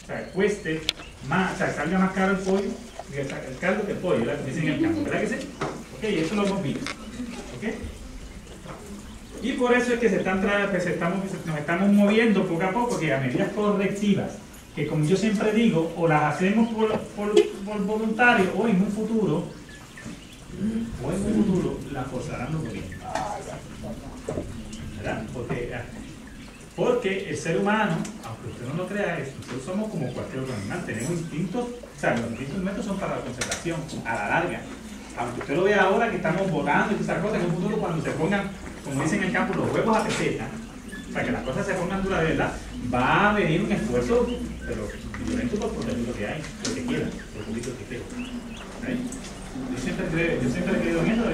o sea, cueste más, o sea, salga más caro el pollo, el caldo que el pollo, ¿verdad? Dicen en el campo, ¿verdad que sí? Ok, eso lo hemos visto. Ok. Y por eso es que nos estamos moviendo poco a poco, que a medidas correctivas, que como yo siempre digo, o las hacemos por voluntario, o en un futuro las forzarán los gobiernos. ¿Verdad? Porque el ser humano, aunque usted no lo crea, nosotros somos como cualquier otro animal, tenemos instintos, o sea, los instintos nuestros son para la conservación, a la larga. Aunque usted lo vea ahora que estamos volando y todas esas cosas, en un futuro cuando se pongan, como dicen en el campo, los huevos a peseta, o sea, que las cosas se pongan duras de verdad, va a venir un esfuerzo, pero violento por proteger lo que hay, lo que quiera, por poquito que esté. Yo siempre he creído en eso,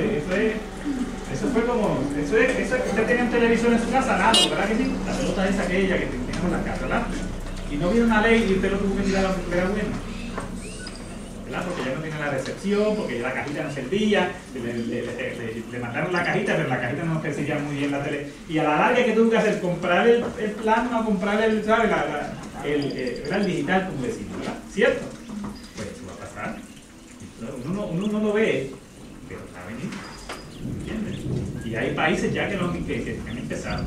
eso fue como, eso que usted tenía un televisor en su casa, nada, ¿verdad que sí? La pelota esa aquella que teníamos en la casa, ¿verdad? Y no viene una ley y usted lo tuvo que tirar porque era bueno, ¿verdad? Porque ya no tiene la recepción, porque ya la cajita no servía, le mandaron la cajita, pero la cajita no recibía muy bien la tele. Y a la larga, ¿qué tuvo que hacer? Comprar el plasma, comprar el, ¿sabes? El digital, como decimos, ¿verdad? ¿Cierto? Pues eso va a pasar. Uno no lo ve, pero está venido. ¿Entiendes? Y hay países ya que han empezado.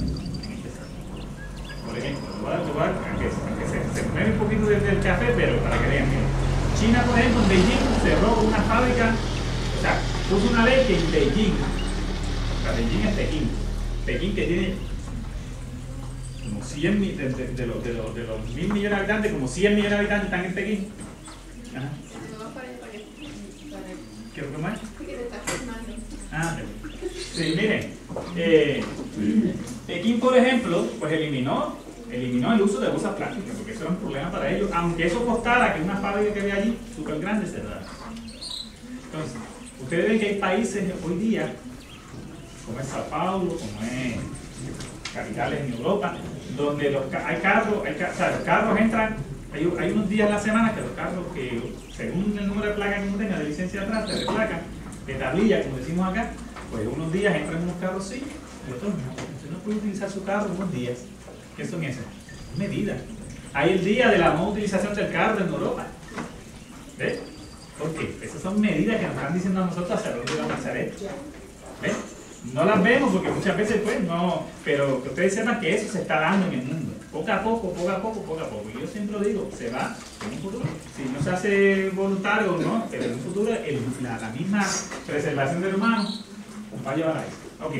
Por ejemplo, aunque se mueve un poquito del café, pero para que vean. China, por ejemplo, en Beijing cerró una fábrica, o sea, puso una ley que en Beijing, o sea, Beijing es Pekín que tiene como 100 de los 1.000 millones de habitantes, como 100 millones de habitantes están en Pekín. Ajá. ¿Qué es lo que más? Ah, sí, miren, Pekín, por ejemplo, pues eliminó el uso de bolsas plásticas, porque eso era un problema para ellos, aunque eso costara que una fábrica que había allí, súper grande, cerrara. Entonces, ustedes ven que hay países hoy día, como es Sao Paulo, como es capitales en Europa, donde los carros entran, hay unos días a la semana que los carros que, según el número de placa que uno tenga, de licencia de atrás, de placa, de tablilla, como decimos acá, pues unos días entran unos carros sí, y otros no. Usted no puede utilizar su carro unos días. ¿Qué son esas? Medidas. Hay el día de la no utilización del carro en Europa. ¿Ves? ¿Por qué? Esas son medidas que nos están diciendo a nosotros hacia dónde vamos a hacer esto. ¿Ves? No las vemos porque muchas veces pues no, pero que ustedes sepan que eso se está dando en el mundo. Poco a poco. Y yo siempre lo digo, se va en un futuro. Si no se hace voluntario o no, pero en un futuro la misma preservación del humano va a llevar a eso. Ok.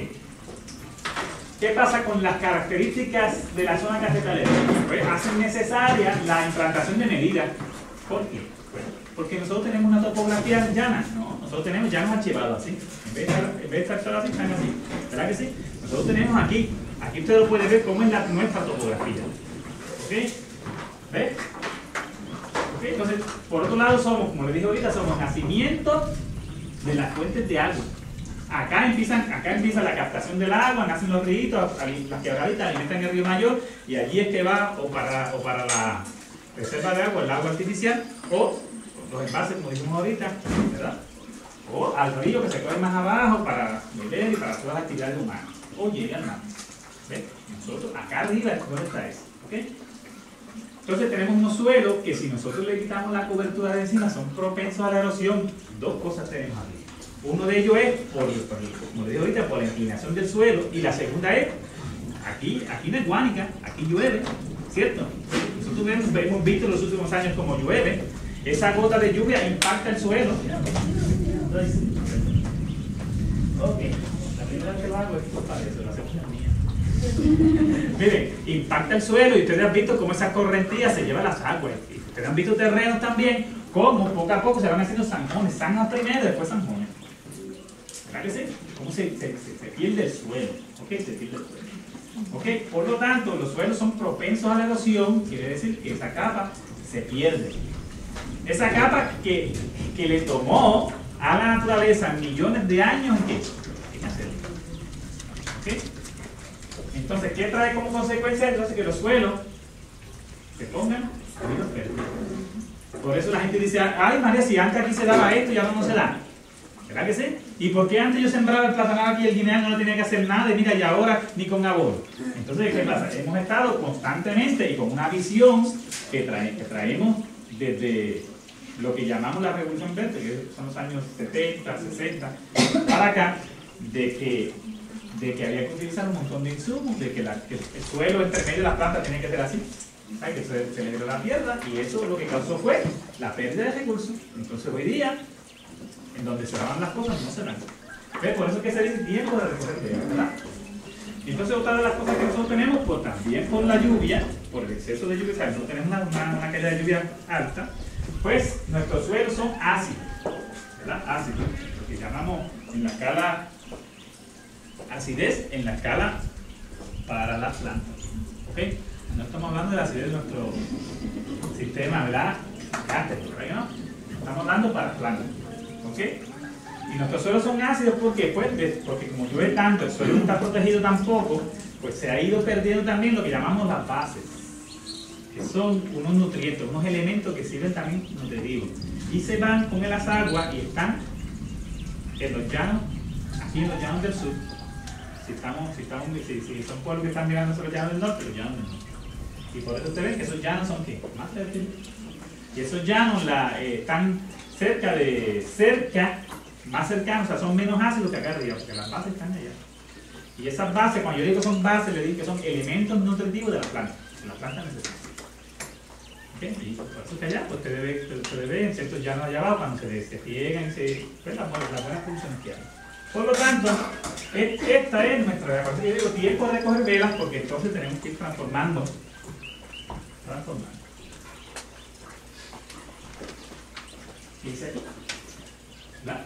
¿Qué pasa con las características de la zona cafetalera? Pues hacen necesaria la implantación de medidas. ¿Por qué? Pues porque nosotros tenemos una topografía llana, ¿no? Nosotros tenemos llanos archivados así. En vez de estar así, están así. ¿Verdad que sí? Nosotros tenemos aquí usted lo puede ver cómo es nuestra topografía. ¿Ok? ¿Ves? ¿Ok? Entonces, por otro lado somos, como les dije ahorita, somos nacimiento de las fuentes de agua. Acá empieza la captación del agua, nacen los ríos, las quebraditas alimentan el río mayor y allí es que va o para la reserva de agua, el agua artificial, o los envases, como dijimos ahorita, ¿verdad? O al río que se coge más abajo para beber y para todas las actividades humanas. O llega al mar. ¿Ves? Nosotros, acá arriba es donde está eso. ¿Ok? Entonces tenemos unos suelos que si nosotros le quitamos la cobertura de encima son propensos a la erosión. Dos cosas tenemos aquí. Uno de ellos es, como le dije ahorita, por la inclinación del suelo, y la segunda es, aquí no es guánica, aquí llueve, ¿cierto? Nosotros hemos visto en los últimos años como llueve, esa gota de lluvia impacta el suelo. Entonces, ok, la primera vez que lo hago es para eso, la segunda mía. Miren, impacta el suelo y ustedes han visto cómo esa correntía se lleva las aguas. Y ustedes han visto terrenos también, cómo poco a poco se van haciendo zanjones, zanjas primero y después zanjones. ¿Verdad que sí? ¿Cómo se pierde el suelo? ¿Ok? Se pierde el suelo. ¿Ok? Por lo tanto, los suelos son propensos a la erosión, quiere decir que esa capa se pierde. Esa capa que le tomó a la naturaleza millones de años en hacerlo. ¿Ok? Entonces, ¿qué trae como consecuencia? Entonces, que los suelos se pongan menos verdes. Por eso la gente dice, ay María, si antes aquí se daba esto y ahora no se da. ¿Verdad que sí? ¿Y por qué antes yo sembraba el platanal aquí y el guineal no tenía que hacer nada? Y mira, y ahora ni con abono. Entonces, ¿qué pasa? Hemos estado constantemente y con una visión que traemos desde lo que llamamos la Revolución Verde, que son los años 70, 60, para acá, de que había que utilizar un montón de insumos, de que el suelo entre medio de las plantas tenía que ser así, ¿sabes? Que se le dio la tierra, y eso lo que causó fue la pérdida de recursos. Entonces hoy día, en donde se daban las cosas, no se dan. ¿Ves? Por eso es que se dice tiempo de recoger tierra, ¿verdad? Y entonces otra de las cosas que nosotros tenemos, pues también por la lluvia, por el exceso de lluvia, ¿sabes? No tenemos una caída de lluvia alta, pues nuestros suelos son ácidos, ¿verdad? Ácidos, lo que llamamos en la escala acidez, en la escala para las plantas, ¿ok? No estamos hablando de la acidez de nuestro sistema, ¿verdad? Gástrico, ¿no? Estamos hablando para plantas, ¿ok? Y nuestros suelos son ácidos, ¿por qué? Pues porque como llueve tanto, el suelo no está protegido tampoco, pues se ha ido perdiendo también lo que llamamos las bases, que son unos nutrientes, unos elementos que sirven también nutritivos. Y se van con las aguas y están en los llanos, aquí en los llanos del sur. Si son pueblos que están mirando sobre los llanos del norte, los llanos del norte. Y por eso ustedes ven que esos llanos son ¿qué? Más fértiles. Y esos llanos están más cercanos, o sea, son menos ácidos que acá arriba, porque las bases están allá. Y esas bases, cuando yo digo que son bases, le digo que son elementos nutritivos de la planta, que la planta necesita. ¿Okay? Y por eso que allá, pues usted ve en ciertos llanos allá abajo, cuando se pliegan, pues las buenas funciones que hay. Por lo tanto, esta es nuestra, yo digo, tiempo de recoger velas, porque entonces tenemos que ir transformando. Dice aquí, ¿verdad?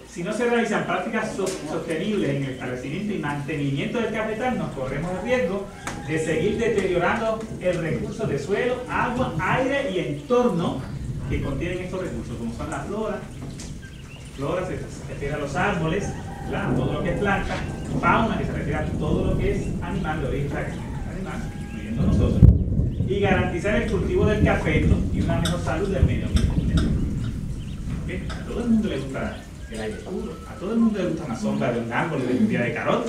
Si no se realizan prácticas sostenibles en el establecimiento y mantenimiento del cafetal, nos corremos el riesgo de seguir deteriorando el recurso de suelo, agua, aire y entorno que contienen estos recursos, como son la flora. Flora se refiere a los árboles, ¿verdad? Todo lo que es planta, fauna que se refiere a todo lo que es animal de origen animal, incluyendo nosotros, y garantizar el cultivo del café y una mejor salud del medio ambiente. ¿Okay? A todo el mundo le gusta el aire puro, a todo el mundo le gusta una sombra de un árbol de un día de calor,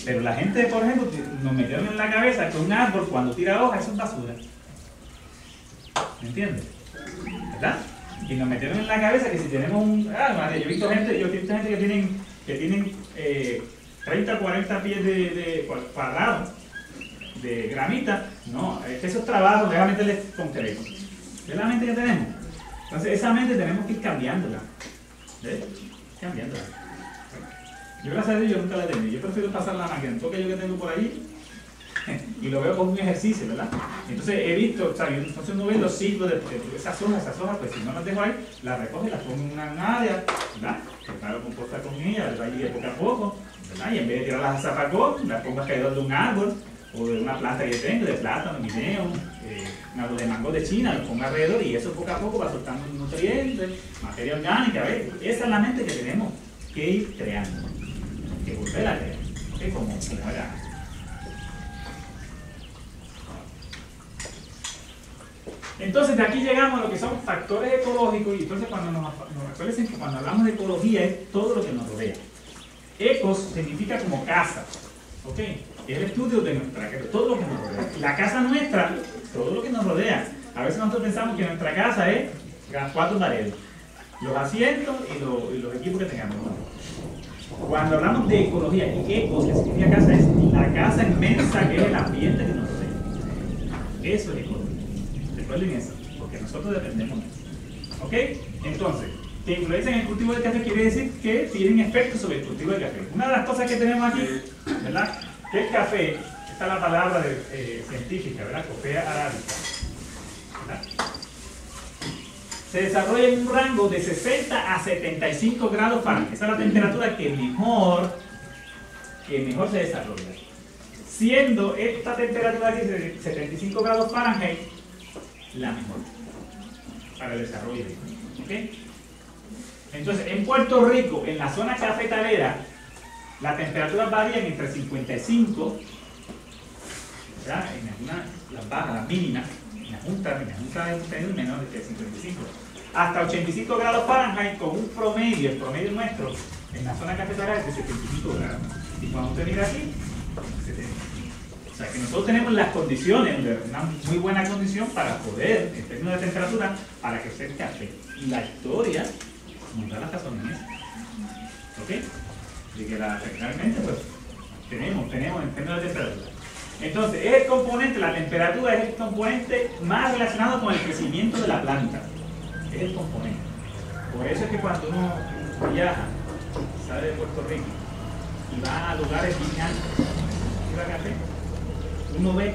pero la gente, por ejemplo, nos metieron en la cabeza que un árbol cuando tira hojas eso es basura. ¿Me entiendes? ¿Verdad? Y nos metieron en la cabeza que si tenemos yo he visto gente que tienen 30 o 40 pies de cuadrados de gramita. No, esos trabajos, déjame meterles concreto. Es la mente que tenemos. Entonces esa mente tenemos que ir cambiándola. ¿Ves? Cambiándola. Yo gracias a Dios yo nunca la tengo. Yo prefiero pasar la máquina, el toque yo que tengo por allí, y lo veo como un ejercicio, ¿verdad? Entonces he visto, o sea, entonces uno ve los ciclos de esas hojas, pues si no las dejo ahí, las recojo y las pongo en una área, ¿verdad? Preparo composta con ellas, las voy a ir poco a poco, ¿verdad? Y en vez de tirarlas a zafacón, las pongo alrededor de un árbol, o de una planta que tengo, de plátano, guineo, un árbol de mango de China, lo pongo alrededor y eso poco a poco va soltando nutrientes, materia orgánica, ¿ves? Esa es la mente que tenemos que ir creando, que volver a crear, ¿okay? Como era. Entonces de aquí llegamos a lo que son factores ecológicos, y entonces cuando cuando hablamos de ecología es todo lo que nos rodea. Ecos significa como casa, ¿ok? Es el estudio de todo lo que nos rodea. La casa nuestra, todo lo que nos rodea. A veces nosotros pensamos que nuestra casa es las 4 paredes, los asientos y los equipos que tengamos. Cuando hablamos de ecología y ecos, que significa casa, es la casa inmensa que es el ambiente que nos rodea. Eso es ecología. Recuerden eso, porque nosotros dependemos de eso. ¿Ok? Entonces, que influencia en el cultivo del café quiere decir que tienen efectos sobre el cultivo del café. Una de las cosas que tenemos aquí, ¿verdad? Que el café, esta es la palabra científica, ¿verdad? Coffea arábica, ¿verdad? Se desarrolla en un rango de 60 a 75 grados Fahrenheit. Esa es la temperatura que mejor se desarrolla. Siendo esta temperatura aquí de 75 grados Fahrenheit la mejor para el desarrollo. ¿Okay? Entonces, en Puerto Rico, en la zona cafetalera, las temperaturas varían entre 55, ¿verdad? En algunas, las bajas, las mínimas, en la junta es menor de 55, hasta 85 grados Fahrenheit, con un promedio, el promedio nuestro, En la zona cafetera es de 75 grados. Y cuando usted mira aquí, 70. O sea que nosotros tenemos las condiciones, una muy buena condición para poder, en términos de temperatura, para que sea café. Y la historia nos da la razón en eso. ¿Ok? De que realmente pues tenemos en términos de temperatura. Entonces, el componente, la temperatura es el componente más relacionado con el crecimiento de la planta. Es el componente. Por eso es que cuando uno viaja, sale de Puerto Rico y va a lugares bien altos, lleva café, uno ve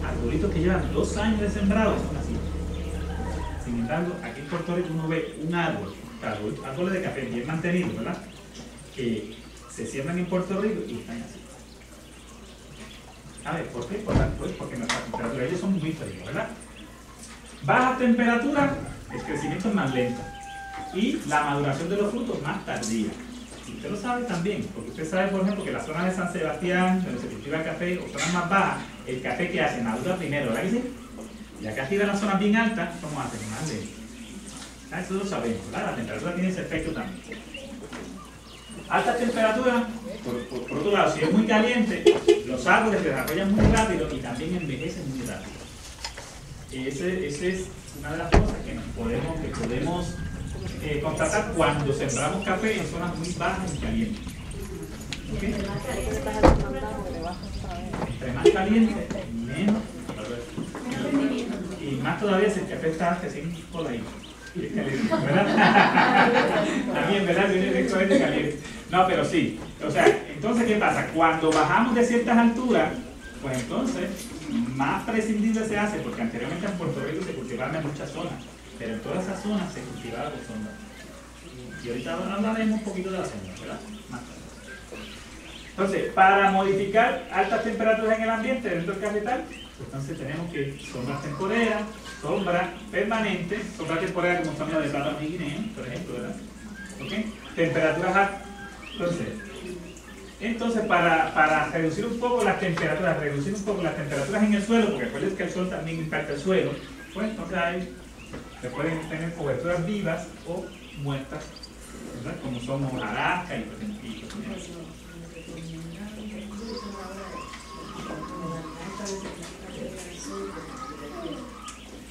arbolitos que llevan 2 años de sembrado y son así. Sin embargo, aquí en Puerto Rico uno ve un árbol, árboles de café bien mantenidos, ¿verdad? Que se siembran en Puerto Rico y están así. A ver, ¿por qué? Porque nuestra temperatura, ellos son muy fríos, ¿verdad? Baja temperatura, el crecimiento es más lento y la maduración de los frutos más tardía. Y usted lo sabe también, porque usted sabe, por ejemplo, que la zona de San Sebastián, donde se cultiva café, o zonas más bajas, el café que hace madura primero, ¿verdad que sí? Y acá arriba en las zonas bien altas, ¿cómo hacen? Más lento. Eso lo sabemos, ¿verdad? La temperatura tiene ese efecto también. Alta temperatura, por otro lado, si es muy caliente, los árboles se desarrollan muy rápido y también envejecen muy rápido. Esa es una de las cosas que podemos constatar cuando sembramos café en zonas muy bajas y calientes. ¿Okay? Entre más caliente, menos. Y más todavía si el café está recién coladito. ¿Verdad? También, ¿verdad? Viene directamente caliente. No, pero sí. O sea, entonces, ¿qué pasa? Cuando bajamos de ciertas alturas, pues entonces, más prescindible se hace, porque anteriormente en Puerto Rico se cultivaban en muchas zonas, pero en todas esas zonas se cultivaba con sonda. Y ahorita hablaremos un poquito de la sonda, ¿verdad? Más tarde. Entonces, para modificar altas temperaturas en el ambiente dentro del cafetal, entonces tenemos que sombra temporera, sombra permanente, sombra temporera como estamos de plátano y guineo, por ejemplo, ¿verdad? ¿Okay? Temperaturas altas. Entonces para reducir un poco las temperaturas, en el suelo, porque recuerden que el sol también impacta el suelo, pues entonces se pueden tener coberturas vivas o muertas, ¿verdad? Como son hojarasca y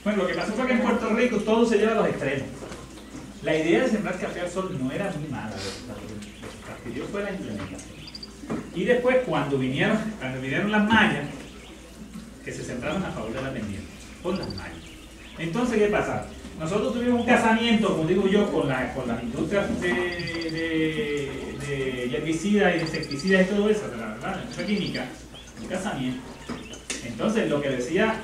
bueno, lo que pasó fue que en Puerto Rico todo se lleva a los extremos. La idea de sembrar café al sol no era muy mala, lo que pidió fue la implementación. Y después, cuando vinieron las mallas, que se centraron a favor de la pendiente, con las mallas. Entonces, ¿qué pasa? Nosotros tuvimos un casamiento, como digo yo, con las industrias de herbicidas y insecticidas y todo eso, la industria química, un casamiento. Entonces, lo que decía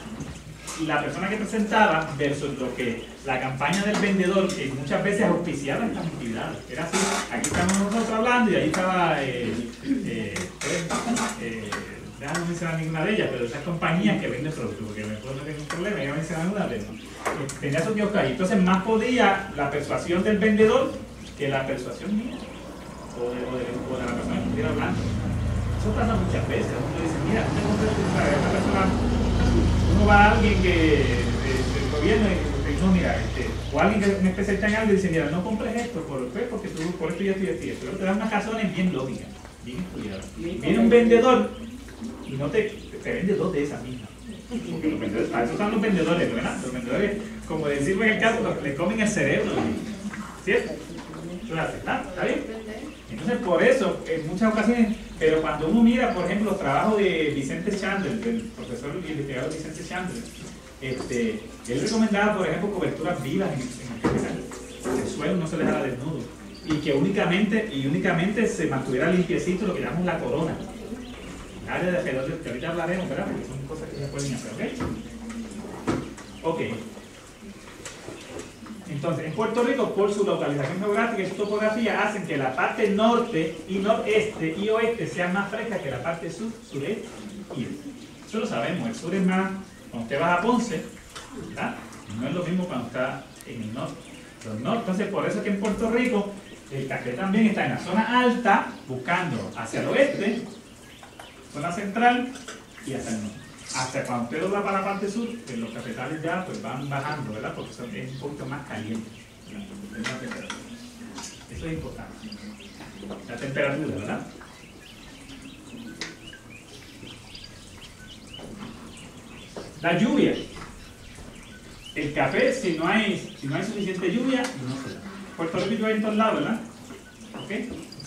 la persona que presentaba versus lo que la campaña del vendedor, que muchas veces auspiciaba estas actividades. Era así, aquí estamos nosotros hablando y ahí estaba, déjame mencionar ninguna de ellas, pero esas compañías que venden productos, porque me puedo meter un problema, ya mencionar una de ellas. Tenía esos kioscos ahí. Entonces más podía la persuasión del vendedor que la persuasión mía, o de la persona que estuviera hablando. Eso pasa muchas veces, uno dice, mira, esta persona, uno va a alguien del gobierno y no, mira, o alguien que es un especialista en algo y dice, mira, no compres esto, porque tú, por esto y esto y esto, pero te dan unas razones bien lógicas, bien estudiadas. Viene un vendedor y no te vende 2 de esas mismas. Porque los vendedores, para eso son los vendedores, ¿verdad? Los vendedores, como decimos en el caso, le comen el cerebro, ¿cierto? ¿Está bien? Entonces, por eso, en muchas ocasiones, pero cuando uno mira, por ejemplo, los trabajos de Vicente Chandler, del profesor y investigador Vicente Chandler, él recomendaba, por ejemplo, coberturas vivas en el cafetal. El suelo no se dejara desnudo. Y que únicamente se mantuviera limpiecito lo que llamamos la corona. El área de alrededor, que ahorita hablaremos, ¿verdad? Porque son cosas que se pueden hacer, ¿ok? Ok. Entonces, en Puerto Rico, por su localización geográfica y su topografía, hacen que la parte norte y noreste y oeste sean más frescas que la parte sur, sureste y este. Eso lo sabemos, el sur es más, cuando usted va a Ponce, ¿verdad? No es lo mismo cuando está en el norte. Entonces, por eso es que en Puerto Rico, el café también está en la zona alta, buscando hacia el oeste, zona central y hacia el norte. Hasta cuando usted va para la parte sur, pues los cafetales ya pues van bajando, ¿verdad? Porque es un poquito más caliente. Eso es importante. La temperatura, ¿verdad? La lluvia. El café, si no hay suficiente lluvia, no se da. Puerto Rico llueve en todos lados, ¿verdad? ¿Ok?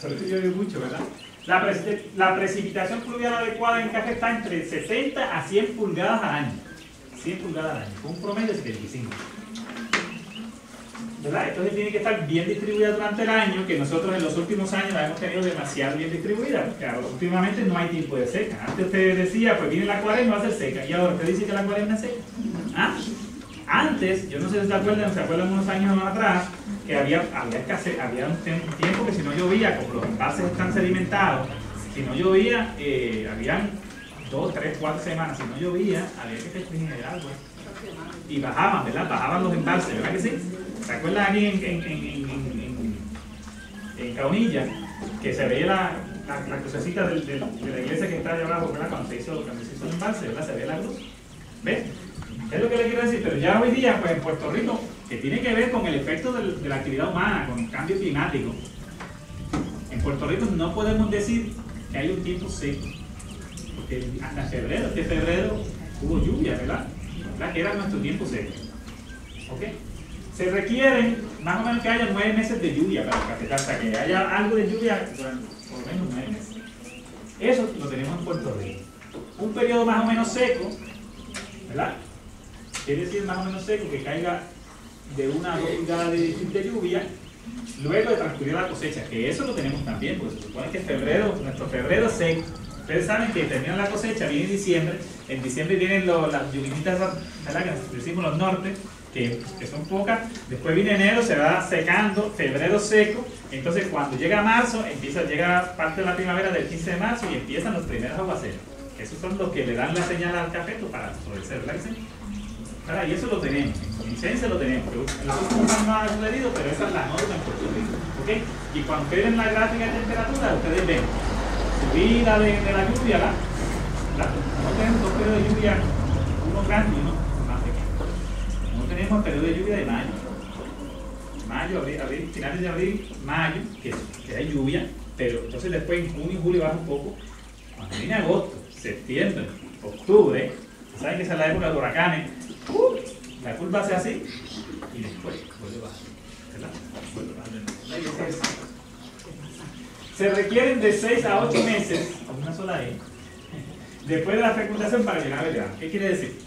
Puerto Rico llueve mucho, ¿verdad? La precipitación pluvial adecuada en café está entre 60 a 100 pulgadas al año. 100 pulgadas al año, con un promedio de 75. ¿Verdad? Entonces tiene que estar bien distribuida durante el año, que nosotros en los últimos años la hemos tenido demasiado bien distribuida, porque últimamente no hay tiempo de seca. Antes usted decía, pues viene la cuaresma, va a ser seca, y ahora usted dice que la cuaresma es seca. ¿Ah? Antes, yo no sé si se acuerdan unos años atrás, que había un tiempo que si no llovía, como los embalses están sedimentados, si no llovía, habían 2, 3, 4 semanas, si no llovía, había que restringir el agua. Y bajaban, ¿verdad? Bajaban los embalses, ¿verdad que sí? ¿Se acuerdan aquí en Caunilla, que se veía la crucecita de la iglesia que está allá abajo, ¿verdad? Cuando se hizo el embalse, ¿verdad? Se ve la cruz. ¿Ves? Es lo que le quiero decir, pero ya hoy día, pues en Puerto Rico, que tiene que ver con el efecto de la actividad humana, con el cambio climático, en Puerto Rico no podemos decir que hay un tiempo seco, porque hasta febrero, hubo lluvia, ¿verdad? Que era nuestro tiempo seco. ¿Ok? Se requieren más o menos que haya 9 meses de lluvia para el café, hasta que haya algo de lluvia, bueno, por lo menos 9 meses. Eso lo tenemos en Puerto Rico. Un periodo más o menos seco, ¿verdad? Quiere decir más o menos seco, que caiga de 1 a 2 pulgadas de lluvia, luego de transcurrir la cosecha, que eso lo tenemos también, porque se supone que nuestro febrero seco. Ustedes saben que termina la cosecha, viene diciembre, en diciembre vienen las lluvias, ¿verdad? Que decimos los nortes, que son pocas, después viene enero, se va secando, febrero seco, entonces cuando llega marzo, llega parte de la primavera del 15 de marzo y empiezan los primeros aguaceros. Esos son los que le dan la señal al café para florecer, ¿verdad? Y eso lo tenemos, en licencia lo tenemos. En los otros no ha sucedido, pero esa es la norma en Puerto Rico. ¿Okay? Y cuando ustedes ven la gráfica de temperatura, ustedes ven subida de la lluvia, ¿verdad? No tenemos 2 periodos de lluvia, uno grande y uno más pequeño. No tenemos el periodo de lluvia de mayo, abril, finales de abril, mayo, que hay lluvia, pero entonces después en junio y julio baja un poco. Cuando viene agosto, septiembre, octubre, ¿saben que esa es la época de huracanes? La curva hace así y después vuelve a bajar, ¿verdad? Vuelve a bajar. Se requieren de 6 a 8 meses, con una sola E, después de la fecundación para llegar al grano. ¿Qué quiere decir?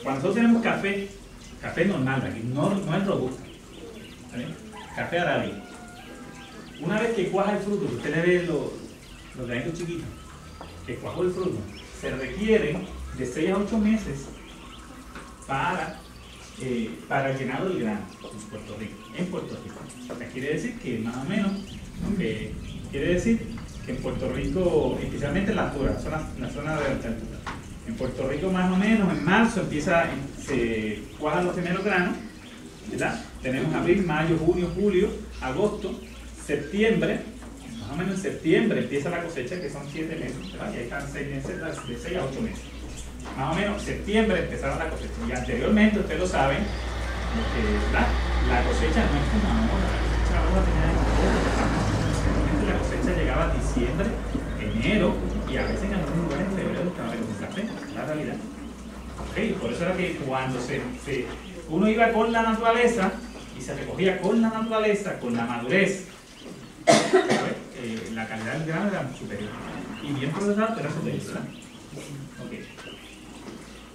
Cuando nosotros tenemos café normal, aquí no es robusto, ¿vale? Café arábigo. Una vez que cuaja el fruto, usted le ve los granitos chiquitos, que cuajó el fruto, se requieren de 6 a 8 meses para el llenado del grano en Puerto Rico. O sea, quiere decir que más o menos, quiere decir que en Puerto Rico, especialmente en la altura, en la zona de alta altura, en Puerto Rico más o menos en marzo se cuajan los primeros granos, ¿verdad? Tenemos abril, mayo, junio, julio, agosto, septiembre, más o menos en septiembre empieza la cosecha, que son 7 meses, ¿verdad? Y ahí están 6 meses, de 6 a 8 meses. Más o menos septiembre empezaron la cosecha. Y anteriormente, ustedes lo saben, la cosecha no es como ahora. La cosecha llegaba a diciembre, enero y a veces en algunos lugares en febrero estaba recogiendo café. Es la realidad. Okay, por eso era que cuando uno iba con la naturaleza y se recogía con la naturaleza, con la madurez, la calidad del grano era superior. Y bien procesado, pero era superior, ¿verdad? Okay.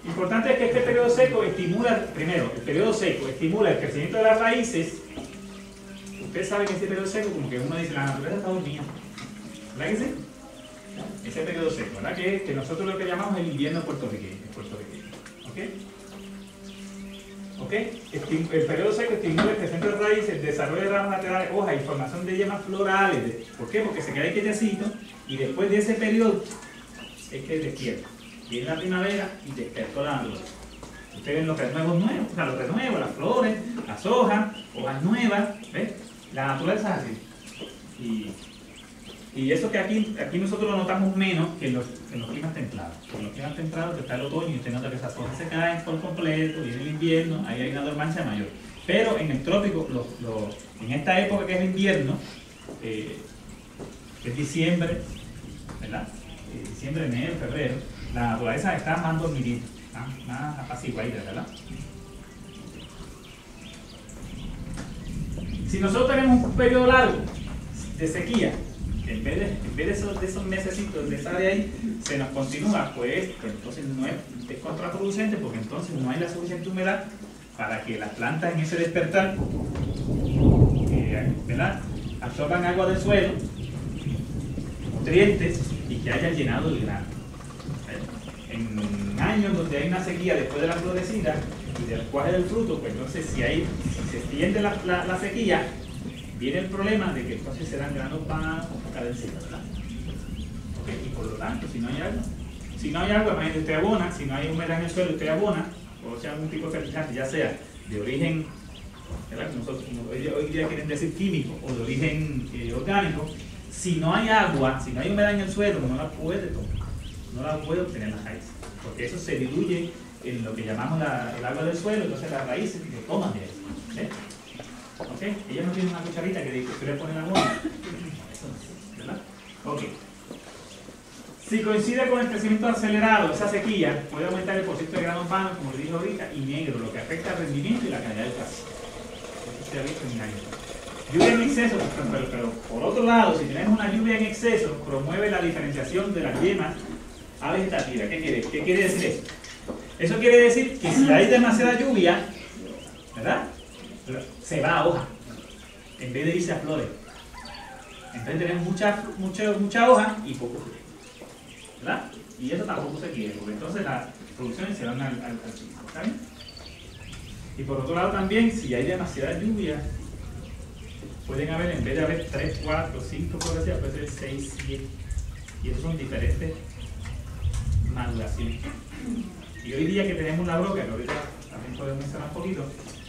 Importante es que este periodo seco estimula, primero, el periodo seco estimula el crecimiento de las raíces. Ustedes saben que ese periodo seco, como que uno dice, la naturaleza está dormida. ¿Verdad que sí? Ese periodo seco, ¿verdad? Que nosotros lo que llamamos el invierno puertorriqueño. ¿Ok? El periodo seco estimula el crecimiento de raíces, el desarrollo de ramas laterales, hojas y formación de yemas florales. ¿Por qué? Porque se queda quietecito y después de ese periodo es que despierta. Viene la primavera y despertó la naturaleza. Ustedes ven los renuevos nuevos, o sea, los renuevos, las flores, las hojas nuevas, ¿ves? La naturaleza es así. Y eso que aquí nosotros lo notamos menos que en los climas templados. En los climas templados está el otoño y usted nota que esas hojas se caen por completo, viene el invierno, ahí hay una dormancia mayor. Pero en el trópico, en esta época que es invierno, que es diciembre, ¿verdad? Diciembre, enero, febrero, la naturaleza está más dormidita, más apaciguadita, ¿verdad? Si nosotros tenemos un periodo largo de sequía, en vez de esos mesecitos de estar de ahí, se nos continúa, pues entonces no es contraproducente, porque entonces no hay la suficiente humedad para que las plantas en ese despertar, ¿verdad?, absorban agua del suelo, nutrientes, y que hayan llenado el grano. En años donde hay una sequía después de la florecida y del cuaje del fruto, pues entonces si se extiende la sequía, viene el problema de que entonces se dan granos más cadencitas, ¿verdad? Okay. Y por lo tanto, si no hay agua, imagínate, usted abona, si no hay humedad en el suelo, usted abona, o sea, algún tipo de fertilizante, ya sea de origen, ¿verdad?, nosotros hoy día quieren decir químico, o de origen orgánico. Si no hay agua, si no hay humedad en el suelo, no la puede tomar, no la puede obtener las raíces, porque eso se diluye en lo que llamamos el agua del suelo, entonces las raíces lo toman de eso. ¿Okay? Ellos no tienen una cucharita que le ponen agua, ¿verdad? Ok. Si coincide con el crecimiento acelerado, esa sequía puede aumentar el porcentaje de grano vano, como le dije ahorita, y negro, lo que afecta al rendimiento y la calidad del café. Eso se ha visto en años. Lluvia en exceso, pero por otro lado, si tenemos una lluvia en exceso, promueve la diferenciación de las yemas a vegetativa. ¿Qué quiere decir eso? Eso quiere decir que si hay demasiada lluvia, ¿verdad?, se va a hoja, en vez de irse a flores. Entonces tenemos mucha hoja y poco fruto, ¿verdad? Y eso tampoco se quiere, porque entonces las producciones se van al piso, ¿está bien? Y por otro lado también, si hay demasiada lluvia, pueden haber, en vez de haber 3, 4, 5 flores, puede ser 6, 7. Y esos son diferentes maduraciones. Y hoy día que tenemos la broca, que ahorita también podemos mencionar un poquito,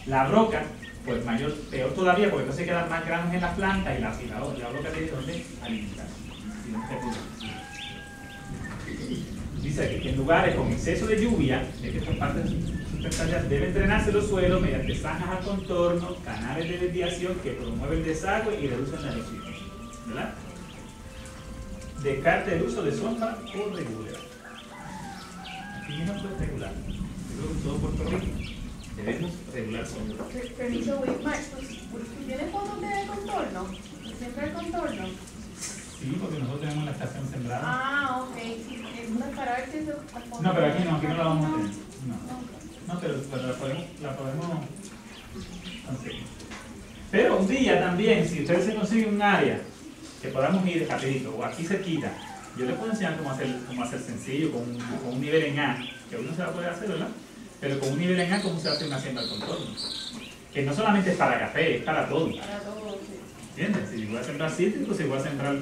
la broca, pues peor todavía, porque entonces quedan más granos en las plantas y la broca tiene donde alimentarse. Dice que en lugares con exceso de lluvia, de que estas partes sustentarias deben drenarse los suelos mediante zanjas al contorno, canales de desviación que promueven el desagüe y reducen la erosión, ¿verdad? Descarte el uso de sombra o regular. Aquí no puede regular. Yo creo que en todo Puerto Rico debemos regular sombra. Permiso, Wilmar, ¿tienes fotos de contorno? ¿Siempre el contorno? Sí, porque nosotros tenemos la estación sembrada. Ah, ok. Para ver si eso... No, pero aquí no la vamos a tener. No, pero la podemos conseguir. Pero un día también, si ustedes se consiguen un área que podamos ir rapidito, o aquí cerquita, yo les puedo enseñar cómo hacer sencillo, con un nivel en A, que uno se va a poder hacer, ¿verdad? Pero con un nivel en A, cómo se hace una siembra al contorno. Que no solamente es para café, es para todo. Para todo, sí. ¿Entiendes? Si voy a sembrar cítricos, si voy a sembrar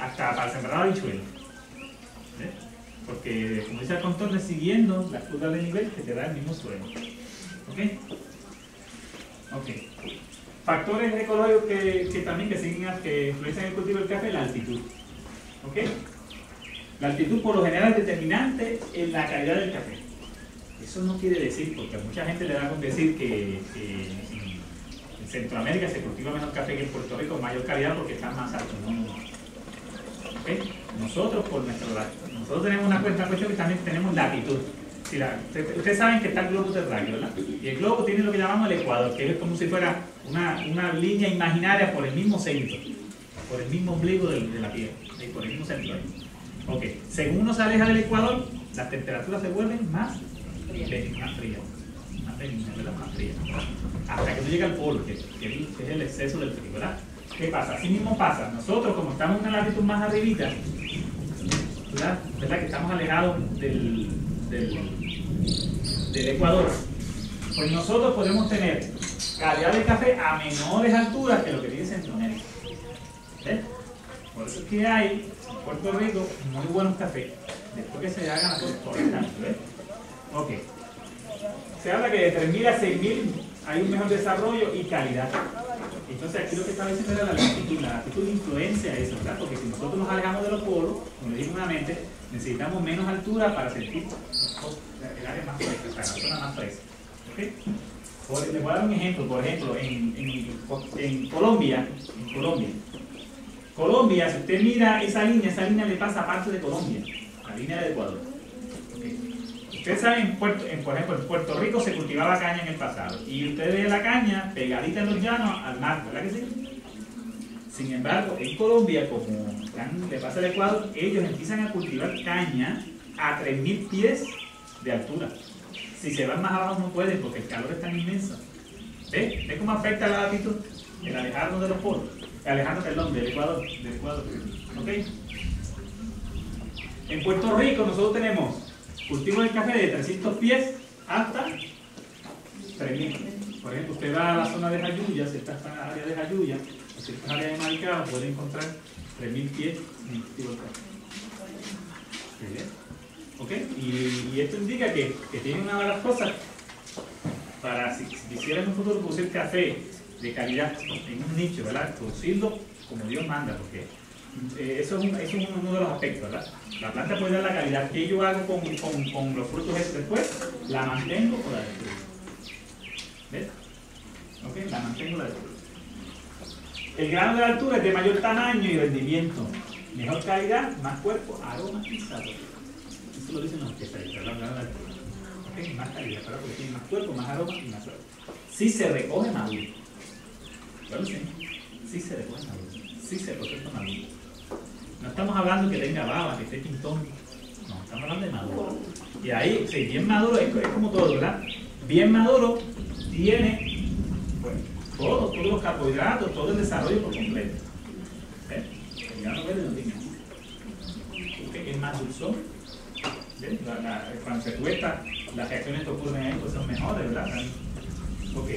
hasta para sembrar habichuelas. Porque, como dice el contorno, es siguiendo la curva de nivel que te da el mismo suelo. ¿Ok? Ok. Factores ecológicos que influencian el cultivo del café, la altitud. ¿Ok? La altitud por lo general es determinante en la calidad del café. Eso no quiere decir, porque a mucha gente le da con decir que en Centroamérica se cultiva mejor café que en Puerto Rico, mayor calidad porque está más alto. No. ¿Okay? Nosotros tenemos una cuestión que también tenemos latitud. Si ustedes saben que está el globo terráqueo, ¿verdad? Y el globo tiene lo que llamamos el ecuador, que es como si fuera una línea imaginaria por el mismo centro, por el mismo ombligo de la Tierra, por el mismo centro. Ok, según uno se aleja del ecuador, las temperaturas se vuelven más frías, ¿verdad? Más frías. Hasta que no llega al polo, que es el exceso del frío, ¿verdad? ¿Qué pasa? Así mismo pasa. Nosotros, como estamos en una latitud más arribita, ¿verdad? Que estamos alejados del ecuador, pues nosotros podemos tener calidad de café a menores alturas que lo que tiene Centroamérica. ¿Ves? Por eso es que hay en Puerto Rico muy buenos cafés, después que se hagan las cosas correctas. ¿Ves? Ok. Se habla que de 3.000 a 6.000 hay un mejor desarrollo y calidad. Entonces aquí lo que estaba diciendo era la latitud influencia eso, ¿verdad? Porque si nosotros nos alejamos de los polos, como le dije nuevamente, necesitamos menos altura para sentir el área más fresca, o sea, la zona más fresca. ¿Okay? Les voy a dar un ejemplo. Por ejemplo, en Colombia, si usted mira esa línea le pasa a parte de Colombia, la línea del Ecuador. Okay. Ustedes saben, por ejemplo, en Puerto Rico se cultivaba caña en el pasado y usted ve la caña pegadita en los llanos al mar, ¿verdad que sí? Sin embargo, en Colombia, como le pasa al Ecuador, ellos empiezan a cultivar caña a 3.000 pies de altura. Si se van más abajo no pueden porque el calor es tan inmenso. ¿Ve? ¿Ve cómo afecta la latitud? El alejarnos de los polos. Alejarnos, perdón, del Ecuador. ¿Ok? En Puerto Rico nosotros tenemos cultivo de café de 300 pies hasta 3.000. Por ejemplo, usted va a la zona de Jayuya, si está en la área de Jayuya, si está en la área de Maricao, puede encontrar 3.000 pies en cultivo de café. ¿Ok? Y esto indica que tiene una de las cosas para, si quisiera en un futuro producir café de calidad en un nicho, ¿verdad? Producirlo como Dios manda, porque eso es uno de los aspectos, ¿verdad? La planta puede dar la calidad. ¿Qué yo hago con los frutos estos después? ¿La mantengo o la destruyo? ¿Ves? ¿Ok? La mantengo o la destruyo. El grano de la altura es de mayor tamaño y rendimiento. Mejor calidad, más cuerpo, aroma y sabor. Eso lo dicen los especialistas, el grano de la altura. ¿Ok? Más calidad, ¿verdad? Porque tiene más cuerpo, más aroma y más sabor. Si se recoge maduro. ¿Verdad? Sí se recoge maduro. Sí se recoge maduro. No estamos hablando que tenga baba, que esté pintón. No, estamos hablando de maduro. Y ahí, sí, bien maduro es como todo, ¿verdad? Bien maduro tiene, bueno, todos los carbohidratos, todo el desarrollo por completo. ¿Ves? El grano verde no tiene. Porque es más dulzón. ¿Ves? Cuando se tuesta, las reacciones que ocurren ahí pues son mejores, ¿verdad? Ok.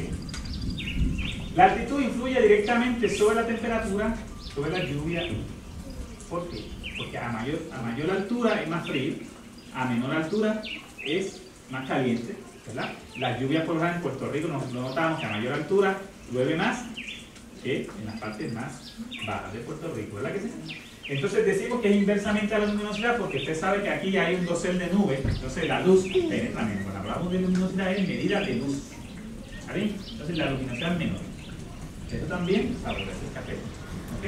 La altitud influye directamente sobre la temperatura, sobre la lluvia. ¿Por qué? Porque a mayor altura es más frío, a menor altura es más caliente, ¿verdad? Las lluvias por ejemplo en Puerto Rico nos notamos que a mayor altura llueve más que en las partes más bajas de Puerto Rico, ¿verdad que sí? Entonces decimos que es inversamente a la luminosidad porque usted sabe que aquí hay un dosel de nubes, entonces la luz penetra menos. Cuando hablamos de luminosidad es medida de luz, ¿está bien? Entonces la luminosidad es menor. Eso también favorece el café, ¿ok?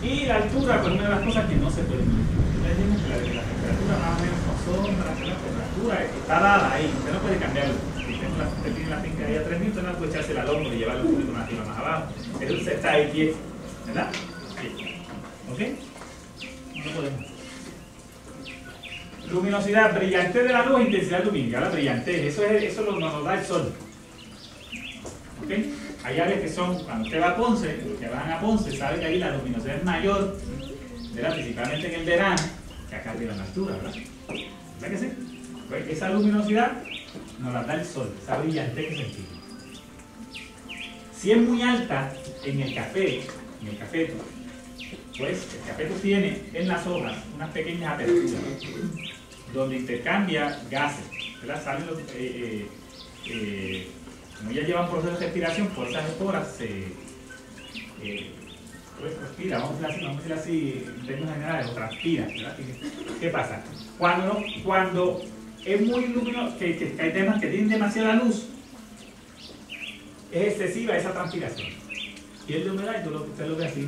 Y la altura, pues una de las cosas que no se puede medir. Ustedes dicen que la temperatura más o menos con sombra, la temperatura está dada ahí, usted no puede cambiarlo. Si usted tiene la finca ahí a 3.000, usted no puede echársela al hombro y llevarlo un poquito más arriba, más abajo. Eso está ahí quieto, ¿verdad? ¿Ok? No podemos. Luminosidad, brillantez de la luz, intensidad lumínica, la brillantez, eso nos da el sol. ¿Ok? Hay áreas que son, cuando usted va a Ponce, los que van a Ponce saben que ahí la luminosidad es mayor, ¿verdad? Principalmente en el verano, que acá arriba en la altura, ¿verdad? ¿Verdad que sí? Pues esa luminosidad nos la da el sol, esa brillantez que sentimos. Si es muy alta en el cafeto, pues el cafeto tiene en las hojas unas pequeñas aperturas donde intercambia gases, ¿verdad? Salen los, como ya llevan proceso de respiración, por esas esporas se pues respira, vamos a decir así en términos generales, o transpira, ¿verdad? ¿Qué pasa? Cuando es muy luminoso, que hay temas que tienen demasiada luz, es excesiva esa transpiración. Pierde humedad y usted lo ve así,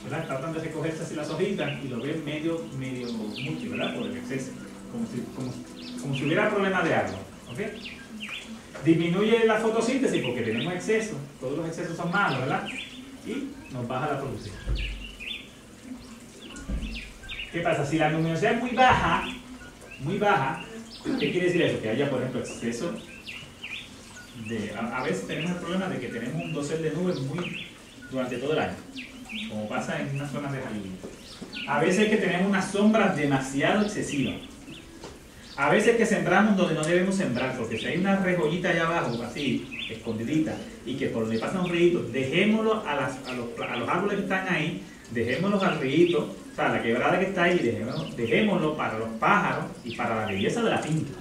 ¿verdad? Tratan de recogerse así las hojitas y lo ven medio mucho, ¿verdad? Por el exceso, como si hubiera problemas de agua, ¿ok? Disminuye la fotosíntesis porque tenemos exceso, todos los excesos son malos, ¿verdad? Y nos baja la producción. ¿Qué pasa? Si la luminosidad es muy baja, ¿qué quiere decir eso? Que haya, por ejemplo, exceso de... A veces tenemos el problema de que tenemos un dosel de nubes durante todo el año, como pasa en unas zonas de Jalisco. A veces es que tenemos unas sombras demasiado excesivas. A veces que sembramos donde no debemos sembrar, porque si hay una rejollita allá abajo, así, escondidita, y que por donde pasa un río, dejémoslo a los árboles que están ahí, dejémoslos al río, o sea, la quebrada que está ahí, dejémoslo para los pájaros y para la belleza de la finca.